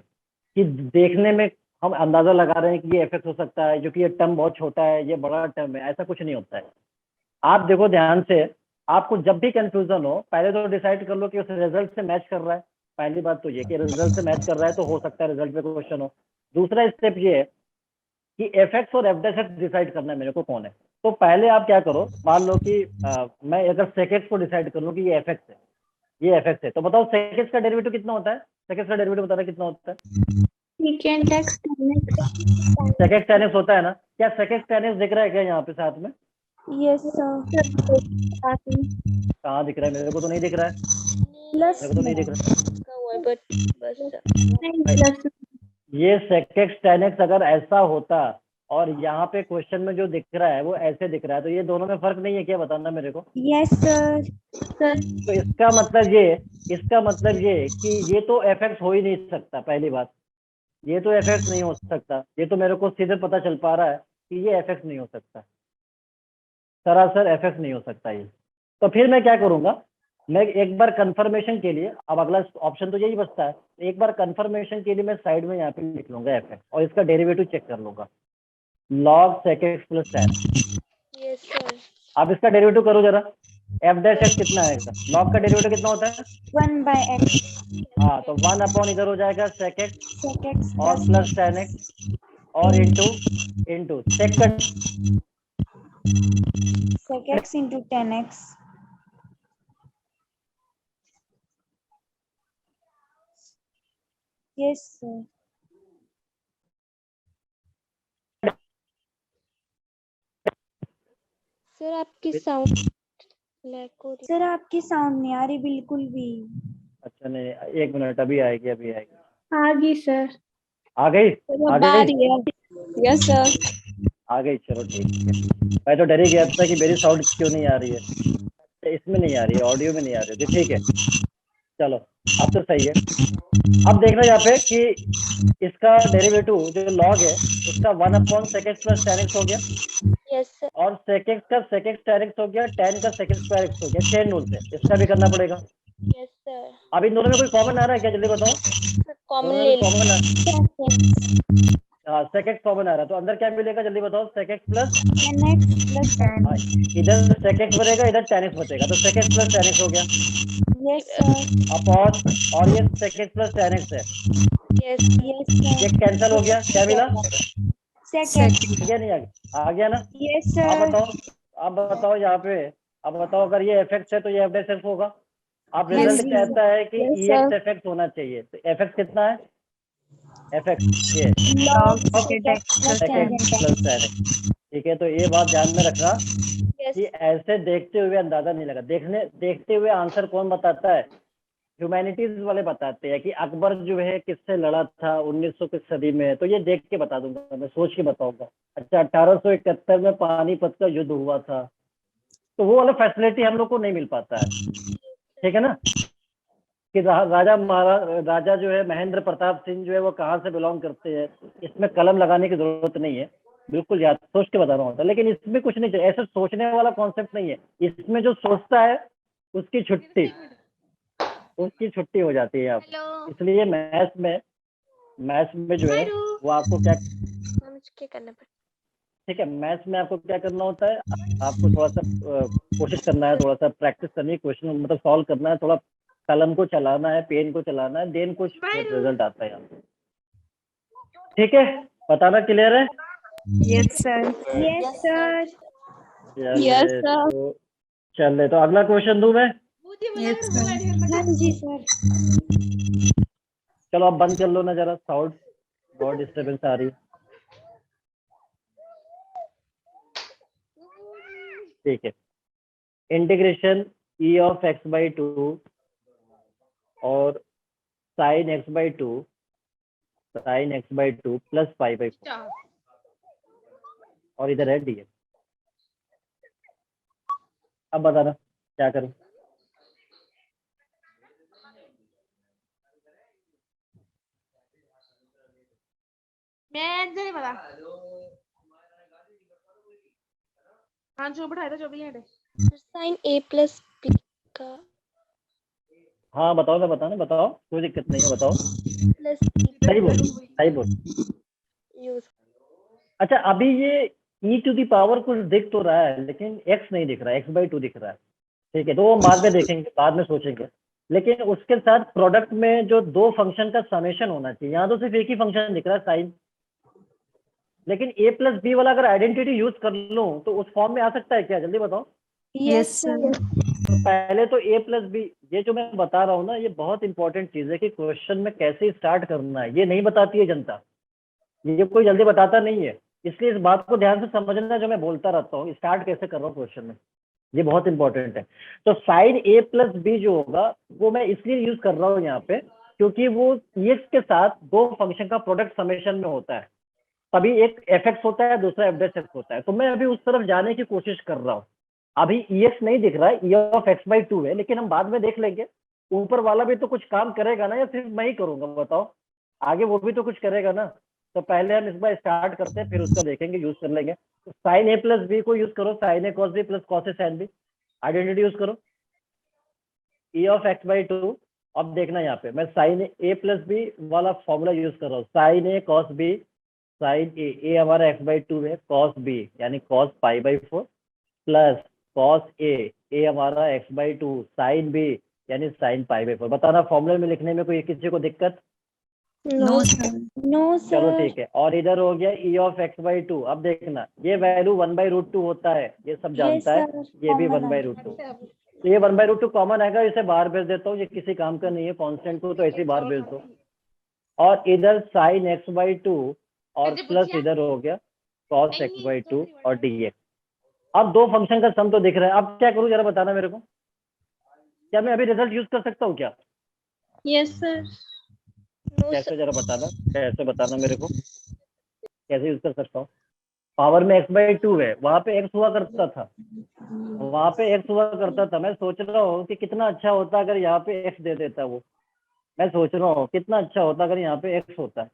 कि देखने में हम अंदाजा लगा रहे हैं कि ये fx हो सकता है, जो कि ये टर्म बहुत छोटा है, ये बड़ा टर्म है, ऐसा कुछ नहीं होता है। आप देखो ध्यान से, आपको जब भी कंफ्यूजन हो पहले तो डिसाइड कर लो कि उस रिजल्ट से मैच कर रहा है। पहली बात तो ये कि रिजल्ट से मैच कर रहा है तो हो सकता है रिजल्ट पे क्वेश्चन हो। दूसरा स्टेप ये है कि fx और f डैश x डिसाइड करना है मेरे को कौन है। तो पहले आप क्या करो, मान लो कि मैं अगर sec x को डिसाइड कर लूँ कि ये fx है, ये fx है, तो बताओ sec x का डेरिवेटिव कितना होता है, sec x का डेरिवेटिव बताना कितना होता है। secant x tan x। sec x tan x होता है ना, क्या sec x tan x दिख रहा है क्या यहाँ पे साथ में, Yes, sir. कहाँ दिख रहा है, मेरे को तो नहीं दिख रहा है, Plus मेरे को तो नहीं दिख रहा है। बस ये sec x tan x अगर ऐसा होता और यहाँ पे क्वेश्चन में जो दिख रहा है वो ऐसे दिख रहा है, तो ये दोनों में फर्क नहीं है क्या, बताना मेरे को। yes, sir. तो इसका मतलब ये कि ये तो fx हो ही नहीं सकता, पहली बात ये तो fx नहीं हो सकता, ये तो मेरे को सीधे पता चल पा रहा है कि ये fx नहीं हो सकता, सरासर fx नहीं हो सकता ये। तो फिर मैं क्या करूंगा, मैं एक बार कंफर्मेशन के लिए, अब अगला ऑप्शन तो यही बचता है, एक बार कंफर्मेशन के लिए मैं साइड में यहाँ पे लिख लूंगा fx और इसका डेरिवेटिव चेक कर लूंगा, log sec x plus tan। Yes sir. अब इसका डेरिवेटिव करो जरा, f डैश x कितना आएगा, log का डेरिवेटिव कितना होता है, 1 by x. हाँ तो 1 अपॉन इधर हो जाएगा sec x Sec x और plus प्लस tan x और इंटू sec का sec x into tan x. Yes, sir. Sir आपकी साउंड लैग हो रही सर आपकी साउंड नहीं आ रही बिल्कुल भी। अच्छा नहीं, एक मिनट, अभी आएगी है। आ गई सर। आ गई सर आ अब आ गई रही है। Yes sir. आ गई, चलो ठीक है। मैं तो डर ही गया था कि मेरी साउंड क्यों नहीं आ रही है, इसमें नहीं आ रही है, ऑडियो में नहीं आ रही थी, ठीक है चलो अब तो सही है। अब देखना यहाँ पे कि इसका डेरिवेटिव जो लॉग है उसका 1 upon sec x plus tan x हो गया, यस सर। और sec x का sec x tan x हो गया, tan का sec x स्क्वायर x हो गया, चेन रूल से इसका भी करना पड़ेगा। Yes sir. अब इन दोनों में कोई कॉमन आ रहा है क्या, जल्दी बताओ। कॉमन दोनों ले में कॉमन आ लीजिए। हाँ sec x कॉमन आ रहा है, तो अंदर क्या मिलेगा जल्दी बताओ, sec x plus tan x plus tan. इधर sec x बनेगा, इधर tan x बचेगा, तो sec x plus tan x हो गया Yes, sir. अपॉन, और ये sec x plus tan x है, यस Yes, sir. ये कैंसिल हो गया, क्या मिला, Sec x. ठीक है नहीं आ गया ना। Yes, आप sir. बताओ यहाँ पे, अब बताओ अगर ये fx है तो ये f डैश x होगा। अब Yes, रिजल्ट sir. कहता है कि Yes, ex sir. fx होना चाहिए, तो fx कितना है, fx ये Log Sec sec x x plus sec tan x x. Plus tan x, ठीक है। तो ये बात ध्यान में रखना यस कि ऐसे देखते हुए अंदाजा नहीं लगा, देखते हुए आंसर कौन बताता है, ह्यूमैनिटीज वाले बताते हैं कि अकबर जो है किससे लड़ा था 1900 की सदी में, तो ये देख के बता दूंगा, मैं सोच के बताऊंगा। अच्छा 1871 में पानीपत का युद्ध हुआ था, तो वो वाला फैसिलिटी हम लोग को नहीं मिल पाता है, ठीक है ना, कि राजा जो है महेंद्र प्रताप सिंह जो है वो कहाँ से बिलोंग करते हैं, इसमें कलम लगाने की जरूरत नहीं है, बिल्कुल याद सोच के बता रहा हूँ। लेकिन इसमें कुछ नहीं चाहिए, ऐसे सोचने वाला कॉन्सेप्ट नहीं है, इसमें जो सोचता है उसकी छुट्टी हो जाती है आप। इसलिए मैथ्स में जो है वो आपको क्या समझ के करना पड़ता ठीक है। मैथ्स में आपको क्या करना होता है, आपको थोड़ा सा कोशिश करना है, थोड़ा सा प्रैक्टिस करनी है, क्वेश्चन मतलब सॉल्व करना है, थोड़ा कलम को चलाना है, पेन को चलाना है, देन कुछ रिजल्ट आता है यहाँ पे। ठीक है, बताना क्लियर है? Yes, sir. Yes, sir. Yes, चले sir. तो चले तो अगला क्वेश्चन दूं मैं। Yes, sir. हाँ जी सर। चलो आप बंद कर लो ना जरा साउंड, बहुत डिस्टर्बेंस आ रही है। ठीक है, integration E of x by 2 और sign x by 2 plus pi by 4 और इधर है डी। अब बताना क्या करूं। मैं नहीं पता। हाँ जो बैठाया था 24 घंटे। Sin A plus B का हाँ बताओ ना, बताओ ना, बताओ, कोई दिक्कत नहीं है, बताओ। plus B सही बोल, सही बोल। use अच्छा अभी ये e टू दी पावर कुछ दिख तो रहा है, लेकिन x नहीं दिख रहा है, x बाई 2 दिख रहा है। ठीक है, तो वो बाद में देखेंगे, बाद में सोचेंगे। लेकिन उसके साथ प्रोडक्ट में जो दो फंक्शन का समेशन होना चाहिए, यहाँ तो सिर्फ एक ही फंक्शन दिख रहा है साइन। लेकिन a प्लस बी वाला अगर आइडेंटिटी यूज कर लूं तो उस फॉर्म में आ सकता है क्या, जल्दी बताओ। Yes, sir. तो पहले तो a प्लस बी, ये जो मैं बता रहा हूँ ना, ये बहुत इंपॉर्टेंट चीज है कि क्वेश्चन में कैसे स्टार्ट करना है, ये नहीं बताती है जनता, ये कोई जल्दी बताता नहीं है। इसलिए इस बात को ध्यान से समझना, जो मैं बोलता रहता हूँ स्टार्ट कैसे कर रहा हूँ क्वेश्चन में, ये बहुत इंपॉर्टेंट है। तो साइन a प्लस बी जो होगा वो मैं इसलिए यूज कर रहा हूँ यहाँ पे, क्योंकि वो ex के साथ दो फंक्शन का प्रोडक्ट समेशन में होता है, तभी एक fx होता है, दूसरा f dash x होता है। तो मैं अभी उस तरफ जाने की कोशिश कर रहा हूँ। अभी ex नहीं दिख रहा है, e ऑफ x बाई 2 है, लेकिन हम बाद में देख लेंगे। ऊपर वाला भी तो कुछ काम करेगा ना, या सिर्फ मैं ही करूंगा, बताओ। आगे वो भी तो कुछ करेगा ना। तो पहले हम इस बार स्टार्ट करते हैं, फिर उसका देखेंगे, यूज कर लेंगे। तो साइन ए प्लस बी को यूज करो, sine a cos b plus cos a sine b, identity use करो e ऑफ एक्स बाई 2। अब देखना यहाँ पे मैं साइन ए प्लस बी वाला फॉर्मूला यूज कर रहा हूँ, sine a cos b sine a हमारा एक्स बाई 2 है, कॉस बी यानी cos pi by 4 plus cos a हमारा एक्स बाई 2 साइन बी यानी साइन पाई बाई 4। बताना फॉर्मूले में लिखने में कोई किसी को दिक्कत? No, sir. No चलो sir. ठीक है, और इधर हो गया e ऑफ एक्स बाई 2। अब देखना ये वैल्यू 1/√2 होता है, ये सब Yes जानता है, sir. ये भी Common 1/√2। तो ये 1/√2 कॉमन आएगा, इसे बाहर भेज देता हूँ, ये किसी काम का नहीं है, कांस्टेंट को तो ऐसे ही बाहर भेज दो। और इधर साइन एक्स बाई 2 और प्लस इधर हो गया कॉस एक्स बाई 2 और dx। अब दो फंक्शन का सम तो दिख रहा है, अब क्या करूँ जरा बताना मेरे को। क्या मैं अभी रिजल्ट यूज कर सकता हूँ क्या? yes sir no कैसे sir जरा बताना, कैसे बताना मेरे को, कैसे यूज कर सकता हूँ। पावर में x बाई 2 है, वहां पे x हुआ करता था, वहां पे x हुआ करता था। मैं सोच रहा हूँ कि कितना अच्छा होता अगर यहाँ पे x दे देता वो। मैं सोच रहा हूँ कितना अच्छा होता अगर यहाँ पे x होता है,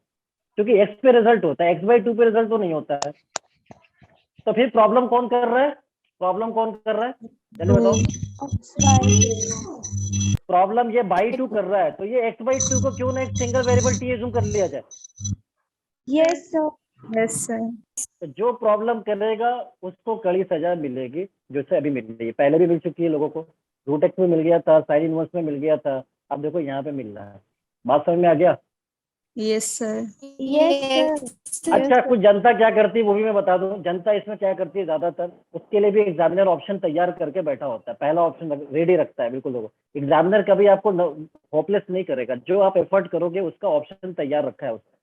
क्योंकि x पे रिजल्ट होता है, x बाई 2 पे रिजल्ट तो नहीं होता है। तो फिर प्रॉब्लम कौन कर रहा है, प्रॉब्लम कौन कर रहा है, चलो बताओ। X by 2. प्रॉब्लम ये बाई 2 कर रहा है, तो ये x बाई 2 को क्यों ना एक सिंगल वेरिएबल t एज्यूम कर लिया जाए। Yes sir. Yes, sir. तो जो प्रॉब्लम करेगा उसको कड़ी सजा मिलेगी, जो से अभी मिल रही है, पहले भी मिल चुकी है लोगों को। रूट एक्स में मिल गया था, साइन इनवर्स में मिल गया था, अब देखो यहाँ पे मिल रहा है। बात समझ में आ गया? Yes, sir. Yes sir. अच्छा कुछ जनता क्या करती है वो भी मैं बता दूं। जनता इसमें क्या करती है, ज्यादातर उसके लिए भी एग्जामिनर ऑप्शन तैयार करके बैठा होता है, पहला ऑप्शन रेडी रखता है। बिल्कुल लोगों, एग्जामिनर कभी आपको होपलेस नहीं करेगा, जो आप एफर्ट करोगे उसका ऑप्शन तैयार रखा है उसने।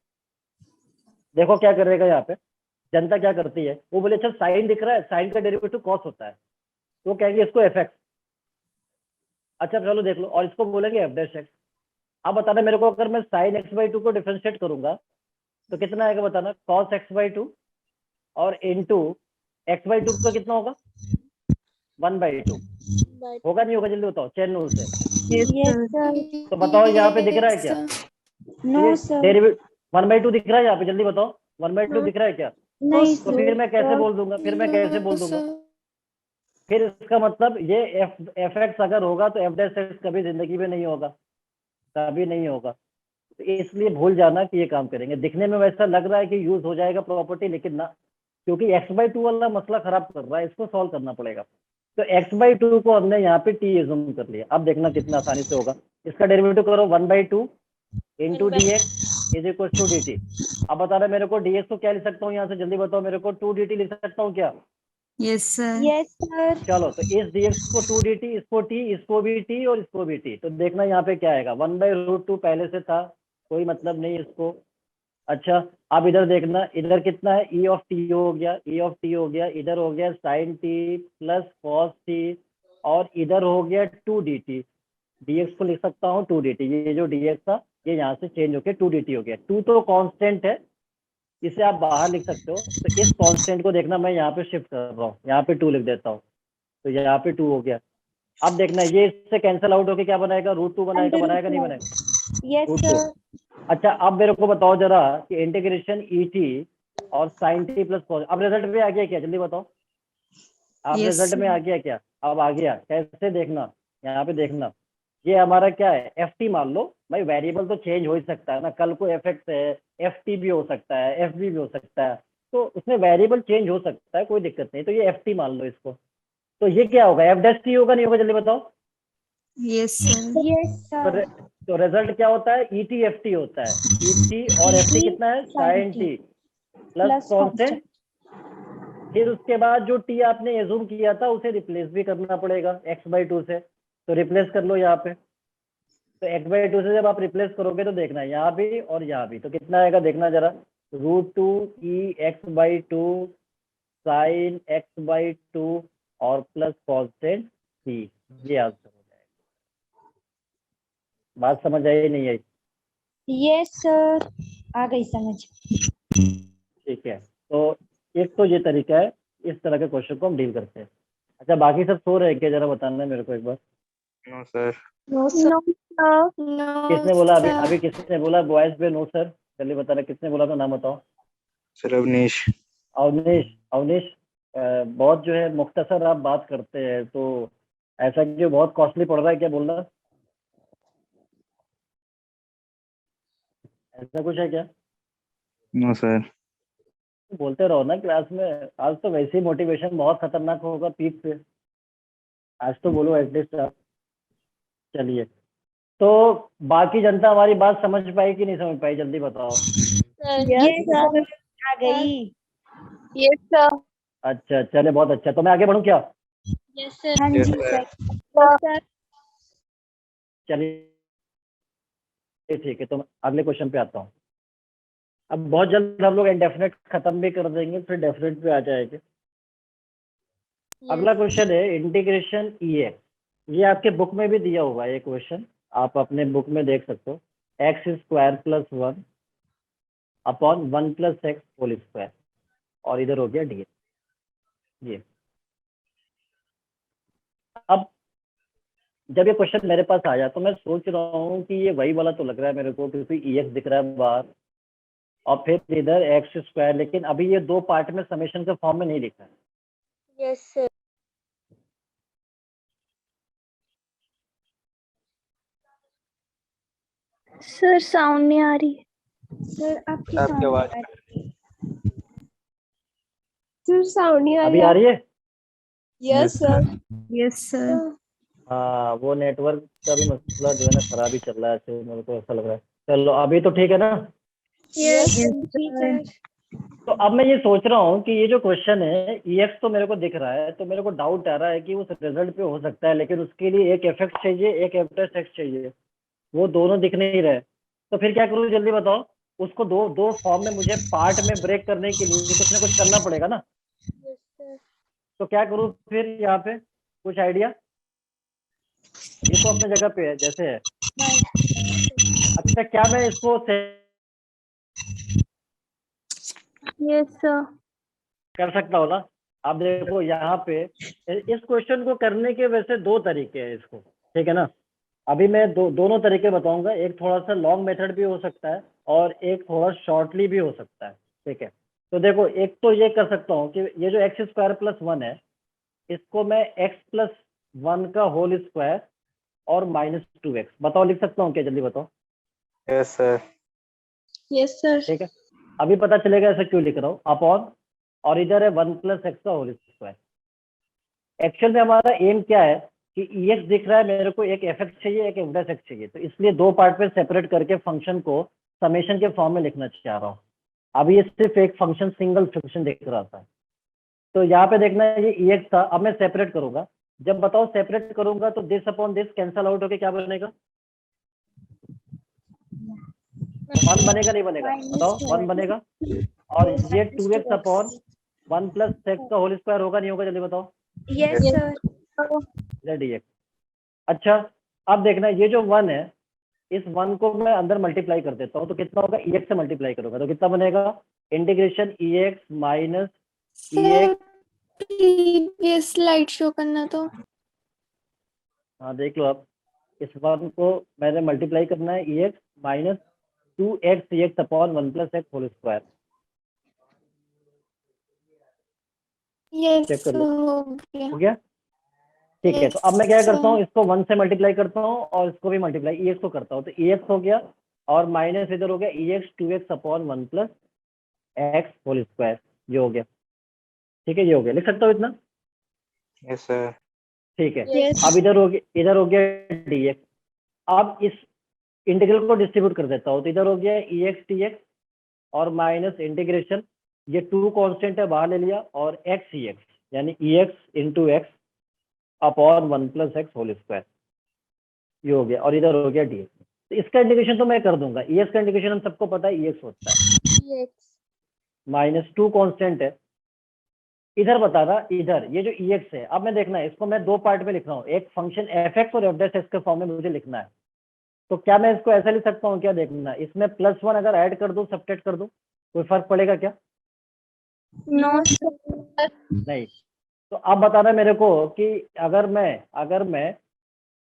देखो क्या करेगा यहाँ पे, जनता क्या करती है, वो बोले अच्छा साइन दिख रहा है, साइन का डेरिवेटिव कॉस होता है, तो कहेंगे इसको एफ एक्स। अच्छा चलो देख लो, और इसको बोलेंगे एफ डैश एक्स। अब बताना मेरे को, अगर मैं साइन एक्स बाई 2 को डिफरेंशिएट करूंगा तो कितना आएगा बताना, कॉस एक्स बाई 2 और इनटू एक्स बाई 2 का कितना होगा 1/2 होगा, नहीं होगा, जल्दी बताओ चैन रूल से। Yes, Yes sir. sir. तो बताओ यहाँ पे दिख रहा है क्या, No ये sir. डेरिवेटिव 1/2 दिख रहा है यहाँ पे, जल्दी बताओ 1/2 दिख रहा है क्या? नहीं तो फिर मैं कैसे sir. बोल दूंगा, फिर मैं कैसे बोल दूंगा, फिर इसका मतलब ये एफ एक्स अगर होगा तो एफ डैश एक्स कभी जिंदगी में नहीं होगा, कभी नहीं होगा। तो इसलिए भूल जाना कि ये काम करेंगे। दिखने में वैसा लग रहा है कि यूज हो जाएगा प्रॉपर्टी, लेकिन ना, क्योंकि x/2 वाला मसला खराब कर रहा है, इसको सॉल्व करना पड़ेगा। तो x/2 को हमने यहाँ पे t एज्यूम कर लिया। अब देखना कितना आसानी से होगा। इसका डेरिवेटिव करो 1/2 into dx is equal to dt। अब बता रहे मेरे को dx को क्या लिख सकता हूँ यहाँ से, जल्दी बताओ मेरे को। 2dt लिख सकता हूँ क्या? Yes, sir. Yes, sir. चलो, तो इस dx को 2dt, इसको t, इसको भी t और इसको भी t। तो देखना यहाँ पे क्या आएगा, 1/√2 पहले से था, कोई मतलब नहीं इसको। अच्छा, अब इधर देखना, इधर कितना है, e ऑफ t हो गया, e ऑफ t हो गया, इधर हो गया sin t plus cos t, और इधर हो गया 2dt। dx को लिख सकता हूँ 2dt, ये जो dx था ये यहाँ से चेंज होके 2dt हो गया। 2 तो कांस्टेंट है, इसे आप बाहर लिख सकते हो। तो इस कांस्टेंट को देखना, मैं यहाँ पे शिफ्ट कर रहा हूँ, यहाँ पे 2 लिख देता हूँ, तो यहाँ पे 2 हो गया। अब देखना ये इससे कैंसिल आउट होके क्या बनाएगा, √2 बनाएगा, बनाएगा नहीं बनाएगा? Yes, √2। sir. अच्छा, अब मेरे को बताओ जरा कि इंटीग्रेशन et और sin t प्लस cos, अब रिजल्ट में आ गया क्या, जल्दी बताओ। अब Yes, रिजल्ट में sir. आ गया क्या? अब आ गया, कैसे देखना, यहाँ पे देखना, ये हमारा क्या है, ft मान लो भाई। वेरिएबल तो चेंज हो ही सकता है ना, कल को fx है, ft भी हो सकता है, fb भी हो सकता है, तो उसमें वेरिएबल चेंज हो सकता है, कोई दिक्कत नहीं। तो ये ft मान लो इसको, तो ये क्या होगा, f' होगा नहीं होगा, जल्दी बताओ। Yes, sir. Yes, sir. तो रिजल्ट क्या होता है, et ft होता है। et और ft कितना है, sin t plus Plus constant. फिर उसके बाद जो t आपने एज्यूम किया था उसे रिप्लेस भी करना पड़ेगा x/2 से, तो रिप्लेस कर लो यहाँ पे। तो x/2 से जब आप रिप्लेस करोगे तो देखना यहाँ भी और यहाँ भी, तो कितना आएगा देखना जरा, √2 e x/2 sin x/2 और प्लस कांस्टेंट c, ये आंसर हो जाएगा। बात समझ आई नहीं आई? Yes, sir. आ गई समझ. ठीक है, तो एक तो ये तरीका है, इस तरह के क्वेश्चन को हम डील करते हैं। अच्छा, बाकी सब सो रहे हैं क्या, जरा बताना है मेरे को एक बार। No sir. No, sir. No, किसने बोला अभी, sir. अभी किसने बोला बॉयज पे नो सर, जल्दी बताना किसने बोला, तो नाम बताओ। सर अवनीश। अवनीश, अवनीश, बहुत जो है मुख्तसर आप बात करते हैं, तो ऐसा क्यों, बहुत कॉस्टली पड़ रहा है क्या बोलना, ऐसा कुछ है क्या? No sir. बोलते रहो ना क्लास में। आज तो वैसे ही मोटिवेशन बहुत खतरनाक होगा पीक पे, आज तो बोलो एटलीस्ट आप। चलिए, तो बाकी जनता हमारी बात समझ पाई कि नहीं समझ पाई, जल्दी बताओ। Sir. Yes, sir. आ गई. Yes, sir. अच्छा, चले, बहुत अच्छा। तो मैं आगे बढ़ूं क्या? Yes, sir. हाँ Yes, जी sir. सर. Yes, sir. चलिए ठीक है, तो मैं अगले क्वेश्चन पे आता हूँ। अब बहुत जल्द हम लोग इंडेफिनेट खत्म भी कर देंगे, फिर डेफिनेट पे आ जाएंगे। अगला क्वेश्चन है इंटीग्रेशन ex। ये आपके बुक में भी दिया हुआ है ये क्वेश्चन, आप अपने बुक में देख सकते हो। x² + 1 upon 1 + x whole square, और इधर हो गया dx। ये अब जब ये क्वेश्चन मेरे पास आया तो मैं सोच रहा हूँ कि ये वही वाला तो लग रहा है मेरे को, क्योंकि ex दिख रहा है बाहर और फिर इधर x², लेकिन अभी ये दो पार्ट में समेशन के फॉर्म में नहीं लिखा है। Yes, sir. सर साउंड नहीं आ रही. सर आपकी आपकी sound आवाज आ रही है. सर साउंड नहीं आ अभी आ रही है? Yes, sir. Yes, sir. हाँ, वो नेटवर्क का भी मसला जो है ना खराब ही चल रहा है, ऐसे मेरे को ऐसा लग रहा है। चलो, अभी तो ठीक है ना? Yes, Yes, ठीक sir. है. तो अब मैं ये सोच रहा हूँ कि ये जो क्वेश्चन है ex तो मेरे को दिख रहा है, तो मेरे को डाउट आ रहा है कि उस रिजल्ट पे हो सकता है, लेकिन उसके लिए एक fx चाहिए, एक f' चाहिए, वो दोनों दिख नहीं रहे। तो फिर क्या करूँ, जल्दी बताओ। उसको दो दो फॉर्म में मुझे पार्ट में ब्रेक करने के लिए कुछ ना कुछ करना पड़ेगा ना। Yes, sir. तो क्या करूँ फिर यहाँ पे, कुछ आइडिया? ये तो अपने जगह पे है जैसे है। अच्छा, क्या मैं इसको Yes, sir. कर सकता हूँ ना? आप देखो यहाँ पे इस क्वेश्चन को करने के वैसे दो तरीके हैं इसको, ठीक है ना? अभी मैं दोनों तरीके बताऊंगा, एक थोड़ा सा लॉन्ग मेथड भी हो सकता है और एक थोड़ा शॉर्टली भी हो सकता है, ठीक है? तो देखो, एक तो ये कर सकता हूँ कि ये जो x² + 1 है, इसको मैं x + 1 का होल स्क्वायर और -2x, बताओ लिख सकता हूँ क्या, जल्दी बताओ। Yes, sir. Yes, sir. ठीक है, अभी पता चलेगा ऐसा क्यों लिख रहा हूँ, अपॉन और इधर है 1 + x का होल स्क्वायर। एक्चुअल में हमारा एम क्या है कि EX दिख रहा है मेरे को, एक fx चाहिए, एक f' x चाहिए, तो इसलिए दो पार्ट में सेपरेट करके फंक्शन को समेशन के फॉर्म में लिखना चाह रहा हूँ। अभी ये सिर्फ एक फंक्शन, सिंगल फंक्शन दिख रहा था, तो यहाँ पे देखना ये EX था। अब मैं सेपरेट करूंगा, जब बताओ सेपरेट करूंगा तो this upon this cancel out होके क्या बनेगा? 1 बनेगा, नहीं बनेगा? बताओ, 1 बनेगा। और ये 2x अपॉन 1 + x का होल स्क्वायर होगा, नहीं होगा? जल्दी बताओ। Yes, Yes. sir. dx। अच्छा, अब देखना ये जो 1 है, इस 1 को मैं अंदर मल्टीप्लाई कर देता हूँ, तो कितना होगा? EX से मल्टीप्लाई करूंगा तो कितना बनेगा? Integration EX minus EX। Previous slide show करना तो। हाँ देख लो, अब इस 1 को मैंने मल्टीप्लाई करना है, EX minus 2x EX upon 1 + x whole square. Yes, check कर लो, हो हो गया। गया? ठीक है, तो अब मैं क्या करता हूँ, इसको 1 से मल्टीप्लाई करता हूँ और इसको भी मल्टीप्लाई EX को करता हूँ, तो EX हो गया और माइनस इधर हो गया EX 2x upon 1 + x whole square. ये हो गया, ठीक है, ये हो गया, लिख सकता हूँ इतना? Yes, sir. ठीक है। Yes. अब इधर हो गया dx। अब इस इंटीग्रल को डिस्ट्रीब्यूट कर देता हूँ, तो इधर हो गया EX dx और माइनस इंटीग्रेशन, ये 2 कांस्टेंट है बाहर ले लिया, और x EX यानी EX × x upon 1 + x whole square. ये हो गया, और इधर हो गया dx। तो इसका इंटीग्रेशन तो मैं कर दूंगा, EX का इंटीग्रेशन हम सबको पता है EX होता है, Yes. माइनस 2 कांस्टेंट है। इधर बता रहा, इधर ये जो EX है, अब मैं देखना है, इसको मैं दो पार्ट में लिख रहा हूँ, एक फंक्शन fx और f' के फॉर्म में मुझे लिखना है। तो क्या मैं इसको ऐसा लिख सकता हूँ? क्या देखना, इसमें +1 अगर ऐड कर दूं, सब्ट्रैक्ट कर दूं, कोई फर्क पड़ेगा क्या? No, sir. नहीं। तो अब बताना मेरे को कि अगर मैं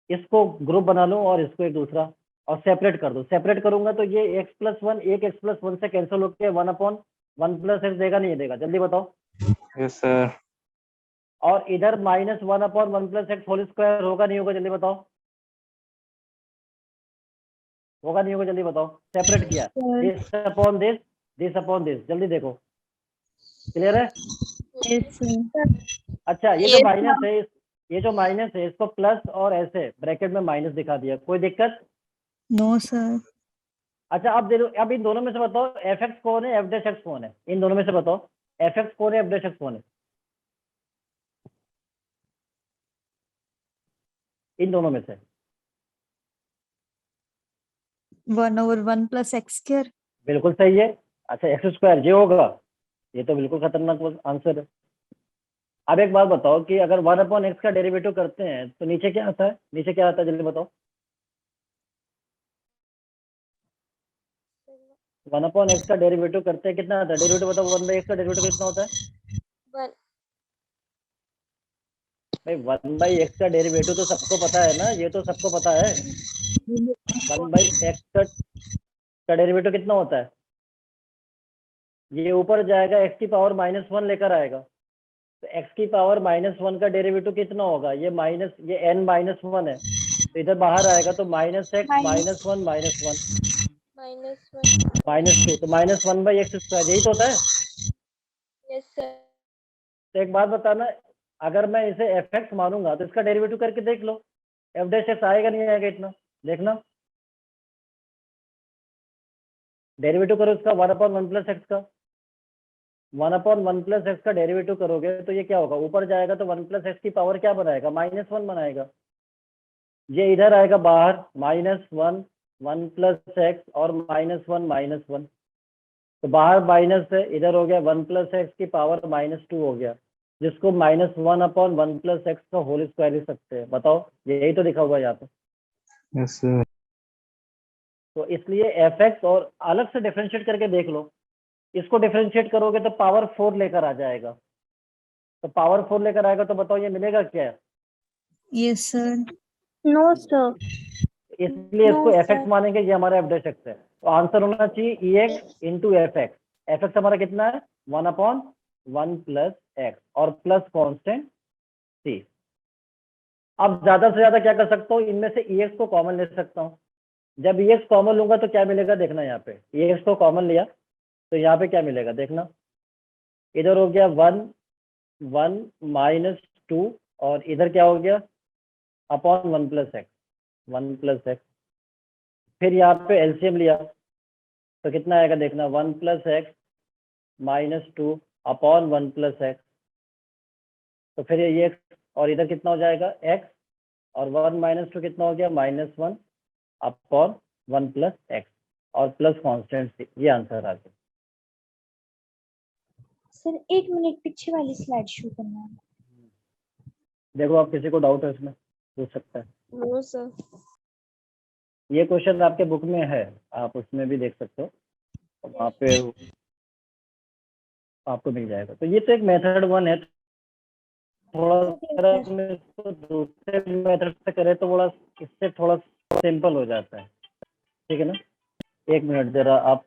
इसको ग्रुप बना लूं और इसको एक दूसरा और सेपरेट कर दूं, सेपरेट करूंगा तो ये x+1 एक x+1 से कैंसिल होकर 1/1 + x देगा, नहीं देगा? जल्दी बताओ। Yes, sir. और इधर -1/1 + x होल स्क्वायर होगा, नहीं होगा? जल्दी बताओ। होगा, नहीं होगा? जल्दी बताओ। सेपरेट किया, this upon this, this upon this, जल्दी देखो, क्लियर है? Yes, sir. अच्छा, ये जो माइनस है, ये जो माइनस है, इसको प्लस और ऐसे ब्रैकेट में माइनस दिखा दिया, कोई दिक्कत? No, sir. अच्छा, अब देखो, अब इन दोनों में से बताओ fx कौन है, f' कौन है? इन दोनों में से बताओ fx कौन है, f' कौन है? इन दोनों में से 1/1 + x²। बिल्कुल सही है। अच्छा, x² ये होगा, ये तो बिल्कुल खतरनाक आंसर है। अब एक बात बताओ कि अगर 1/x का डेरिवेटिव करते हैं तो नीचे क्या आता है? नीचे क्या आता है, जल्दी बताओ। 1/x का डेरिवेटिव करते हैं, कितना आता है डेरिवेटिव? बताओ, 1/x का डेरिवेटिव कितना होता है? One. भाई 1/x का डेरिवेटिव तो सबको पता है ना, ये तो सबको पता है। 1/x का डेरिवेटिव कितना होता है? ये ऊपर जाएगा, x की पावर -1 लेकर आएगा, तो x की पावर -1 का डेरिवेटिव कितना होगा? ये n -1 है, तो इधर बाहर आएगा, तो -x Minus. -1 -1 -1. -2, तो -1/x², यही तो होता है। Yes, sir. तो एक बात बताना, अगर मैं इसे fx मानूंगा तो इसका डेरिवेटिव करके देख लो, f' आएगा, नहीं आएगा? इतना देखना, डेरिवेटिव करो इसका 1/1 + x का। 1/1 + x का डेरिवेटिव करोगे तो ये क्या होगा? ऊपर जाएगा तो 1 + x की पावर क्या बनाएगा? -1 बनाएगा। ये इधर आएगा बाहर, -1 1 + x और -1 -1, तो बाहर माइनस है, इधर हो गया 1 + x की पावर -2 हो गया, जिसको -1/1 + x का होल स्क्वायर लिख सकते हैं। बताओ, यही तो लिखा हुआ है यहाँ पे। Yes, sir. तो इसलिए fx, और अलग से डिफरेंशिएट करके देख लो, इसको डिफरेंशिएट करोगे तो पावर 4 लेकर आ जाएगा, तो पावर 4 लेकर आएगा, तो बताओ ये मिलेगा क्या? Yes, sir. No, sir. इसलिए इसको No, fx sir. मानेंगे, ये हमारा f' है, तो आंसर होना चाहिए ex × fx। fx हमारा कितना है? 1/1 + x और प्लस कांस्टेंट c। अब ज्यादा से ज्यादा क्या कर सकता हूँ, इनमें से ex को कॉमन ले सकता हूँ, जब EX कॉमन लूंगा तो क्या मिलेगा देखना, यहाँ पे EX को कॉमन लिया तो यहाँ पे क्या मिलेगा देखना, इधर हो गया 1 1 माइनस 2 और इधर क्या हो गया अपॉन 1 प्लस एक्स। फिर यहाँ पे एलसीएम लिया तो कितना आएगा देखना, 1 plus x minus 2 upon 1 plus x. तो फिर ये x और इधर कितना हो जाएगा x और 1 माइनस 2 कितना हो गया -1 अपॉन 1 प्लस एक्स और प्लस कॉन्स्टेंट, ये आंसर आ गया। सर 1 मिनट पीछे वाली स्लाइड शो करना है। देखो आप किसी को डाउट है इसमें पूछ सकता है। No sir. ये क्वेश्चन आपके बुक में है, आप उसमें भी देख सकते हो, वहाँ पे आपको मिल जाएगा। तो ये तो एक मेथड 1 है, थोड़ा अगर हम इसको दूसरे मेथड से करें तो थोड़ा इससे थोड़ा सिंपल हो जाता है, ठीक है ना। 1 मिनट जरा आप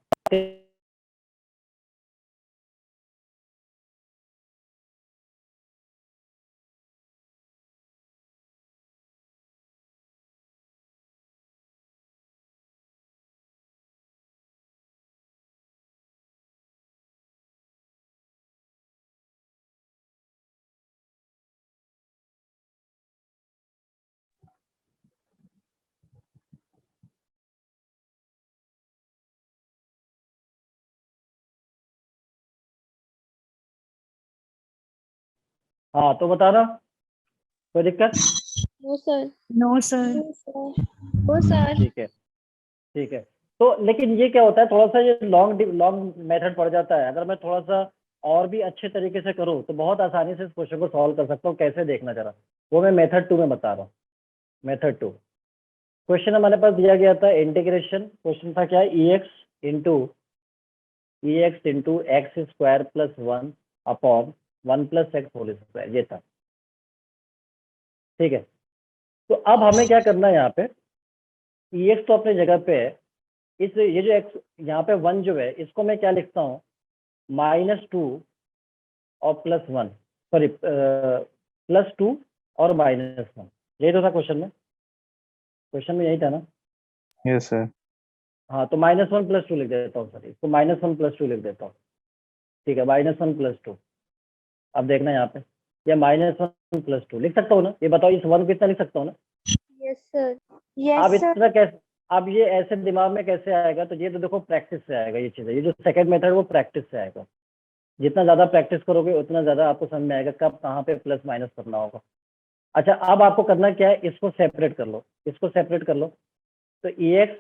हाँ तो बता रहा, कोई दिक्कत? No sir. No sir. Oh sir. ठीक है। तो लेकिन ये क्या होता है, थोड़ा सा ये लॉन्ग मेथड पड़ जाता है। अगर मैं थोड़ा सा और भी अच्छे तरीके से करूँ तो बहुत आसानी से इस क्वेश्चन को सॉल्व कर सकता हूँ। कैसे देखना जरा, वो मैं मेथड 2 में बता रहा हूँ। मेथड 2 क्वेश्चन हमारे पास दिया गया था इंटीग्रेशन, क्वेश्चन था क्या, EX into x square plus 1 upon 1 plus x whole square, ये था, ठीक है। तो अब हमें क्या करना है, यहाँ पे EX तो अपनी जगह पे है, इस ये जो x यहाँ पे 1 जो है इसको मैं क्या लिखता हूँ -2 और +1, सॉरी +2 और -1, यही तो था क्वेश्चन में यही था ना। Yes, sir. हाँ तो -1 + 2 लिख देता हूँ, सर इसको -1 + 2 लिख देता हूँ, ठीक है, -1 + 2। अब देखना यहाँ पे ये -1 + 2 लिख सकता हूँ ना, ये बताओ इस 1 को कितना लिख सकता हूँ ना। Yes sir. अब यस सर। इतना कैसे, अब ये ऐसे दिमाग में कैसे आएगा, तो ये तो देखो प्रैक्टिस से आएगा ये चीज़ है। ये जो सेकंड मेथड वो प्रैक्टिस से आएगा, जितना ज़्यादा प्रैक्टिस करोगे उतना ज़्यादा आपको समझ में आएगा कब कहाँ पे प्लस माइनस करना होगा। अच्छा अब आपको करना क्या है, इसको सेपरेट कर लो, इसको सेपरेट कर लो। तो EX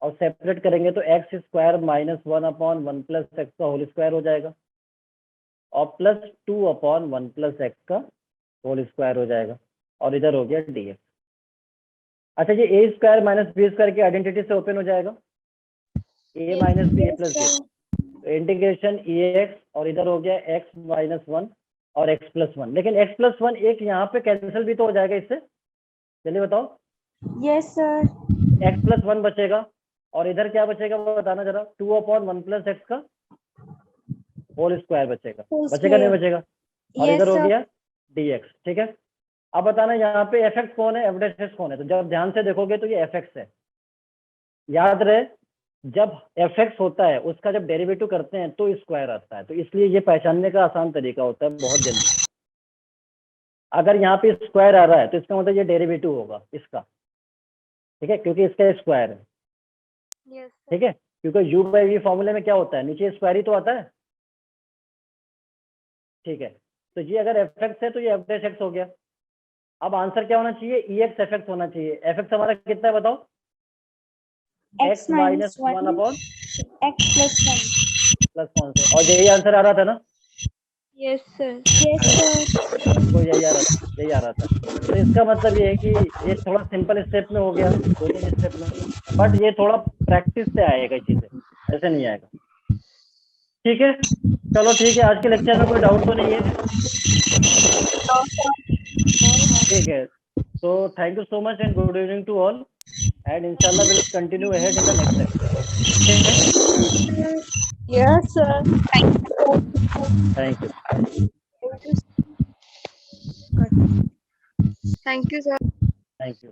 और सेपरेट करेंगे तो x square -1 upon 1 plus x का होल स्क्वायर हो जाएगा और +2 अपॉन 1 प्लस एक्स का होल स्क्वायर हो जाएगा और इधर हो गया dx। अच्छा ये a square minus b square की आइडेंटिटी से ओपन हो जाएगा, a minus b a plus b, integration EX और इधर हो गया x -1 और x + 1। लेकिन x + 1 एक यहाँ पे कैंसिल भी तो हो जाएगा इससे, चलिए बताओ। Yes sir. x + 1 बचेगा और इधर क्या बचेगा वो बताना जरा, 2 अपॉन 1 प्लस एक्स का होल स्क्वायर बचेगा, बचेगा नहीं बचेगा, और इधर हो गया dx, ठीक है। अब बताना यहाँ पे fx कौन है, f' कौन है। तो जब ध्यान से देखोगे तो ये fx है, याद रहे जब fx होता है उसका जब डेरिवेटिव करते हैं तो स्क्वायर आता है, तो इसलिए ये पहचानने का आसान तरीका होता है बहुत जल्दी। अगर यहाँ पे स्क्वायर आ रहा है तो इसका मतलब ये डेरिवेटिव होगा इसका, ठीक है, क्योंकि इसका स्क्वायर है, यस ठीक है, क्योंकि u/v फॉर्मूले में क्या होता है, नीचे स्क्वायर ही तो आता है, ठीक है। तो ये अगर fx है तो ये f' हो गया। अब आंसर क्या होना चाहिए, EX fx होना चाहिए। fx हमारा कितना है बताओ, x - 1 अपॉन x + 1 प्लस कौन सा, और यही आंसर आ रहा था ना, यस सर। Yes sir. तो यही आ रहा था। तो इसका मतलब ये है कि ये थोड़ा सिंपल स्टेप में हो गया, 2-3 स्टेप में, बट ये थोड़ा प्रैक्टिस से आएगा चीजें, ऐसे नहीं आएगा, ठीक है। चलो ठीक है, आज के लेक्चर में कोई डाउट तो नहीं है, ठीक है। So thank you so much and good evening to all, and inshallah we'll continue ahead in the next lecture. Okay? Yes sir. Thank you. Thank you sir. Thank you.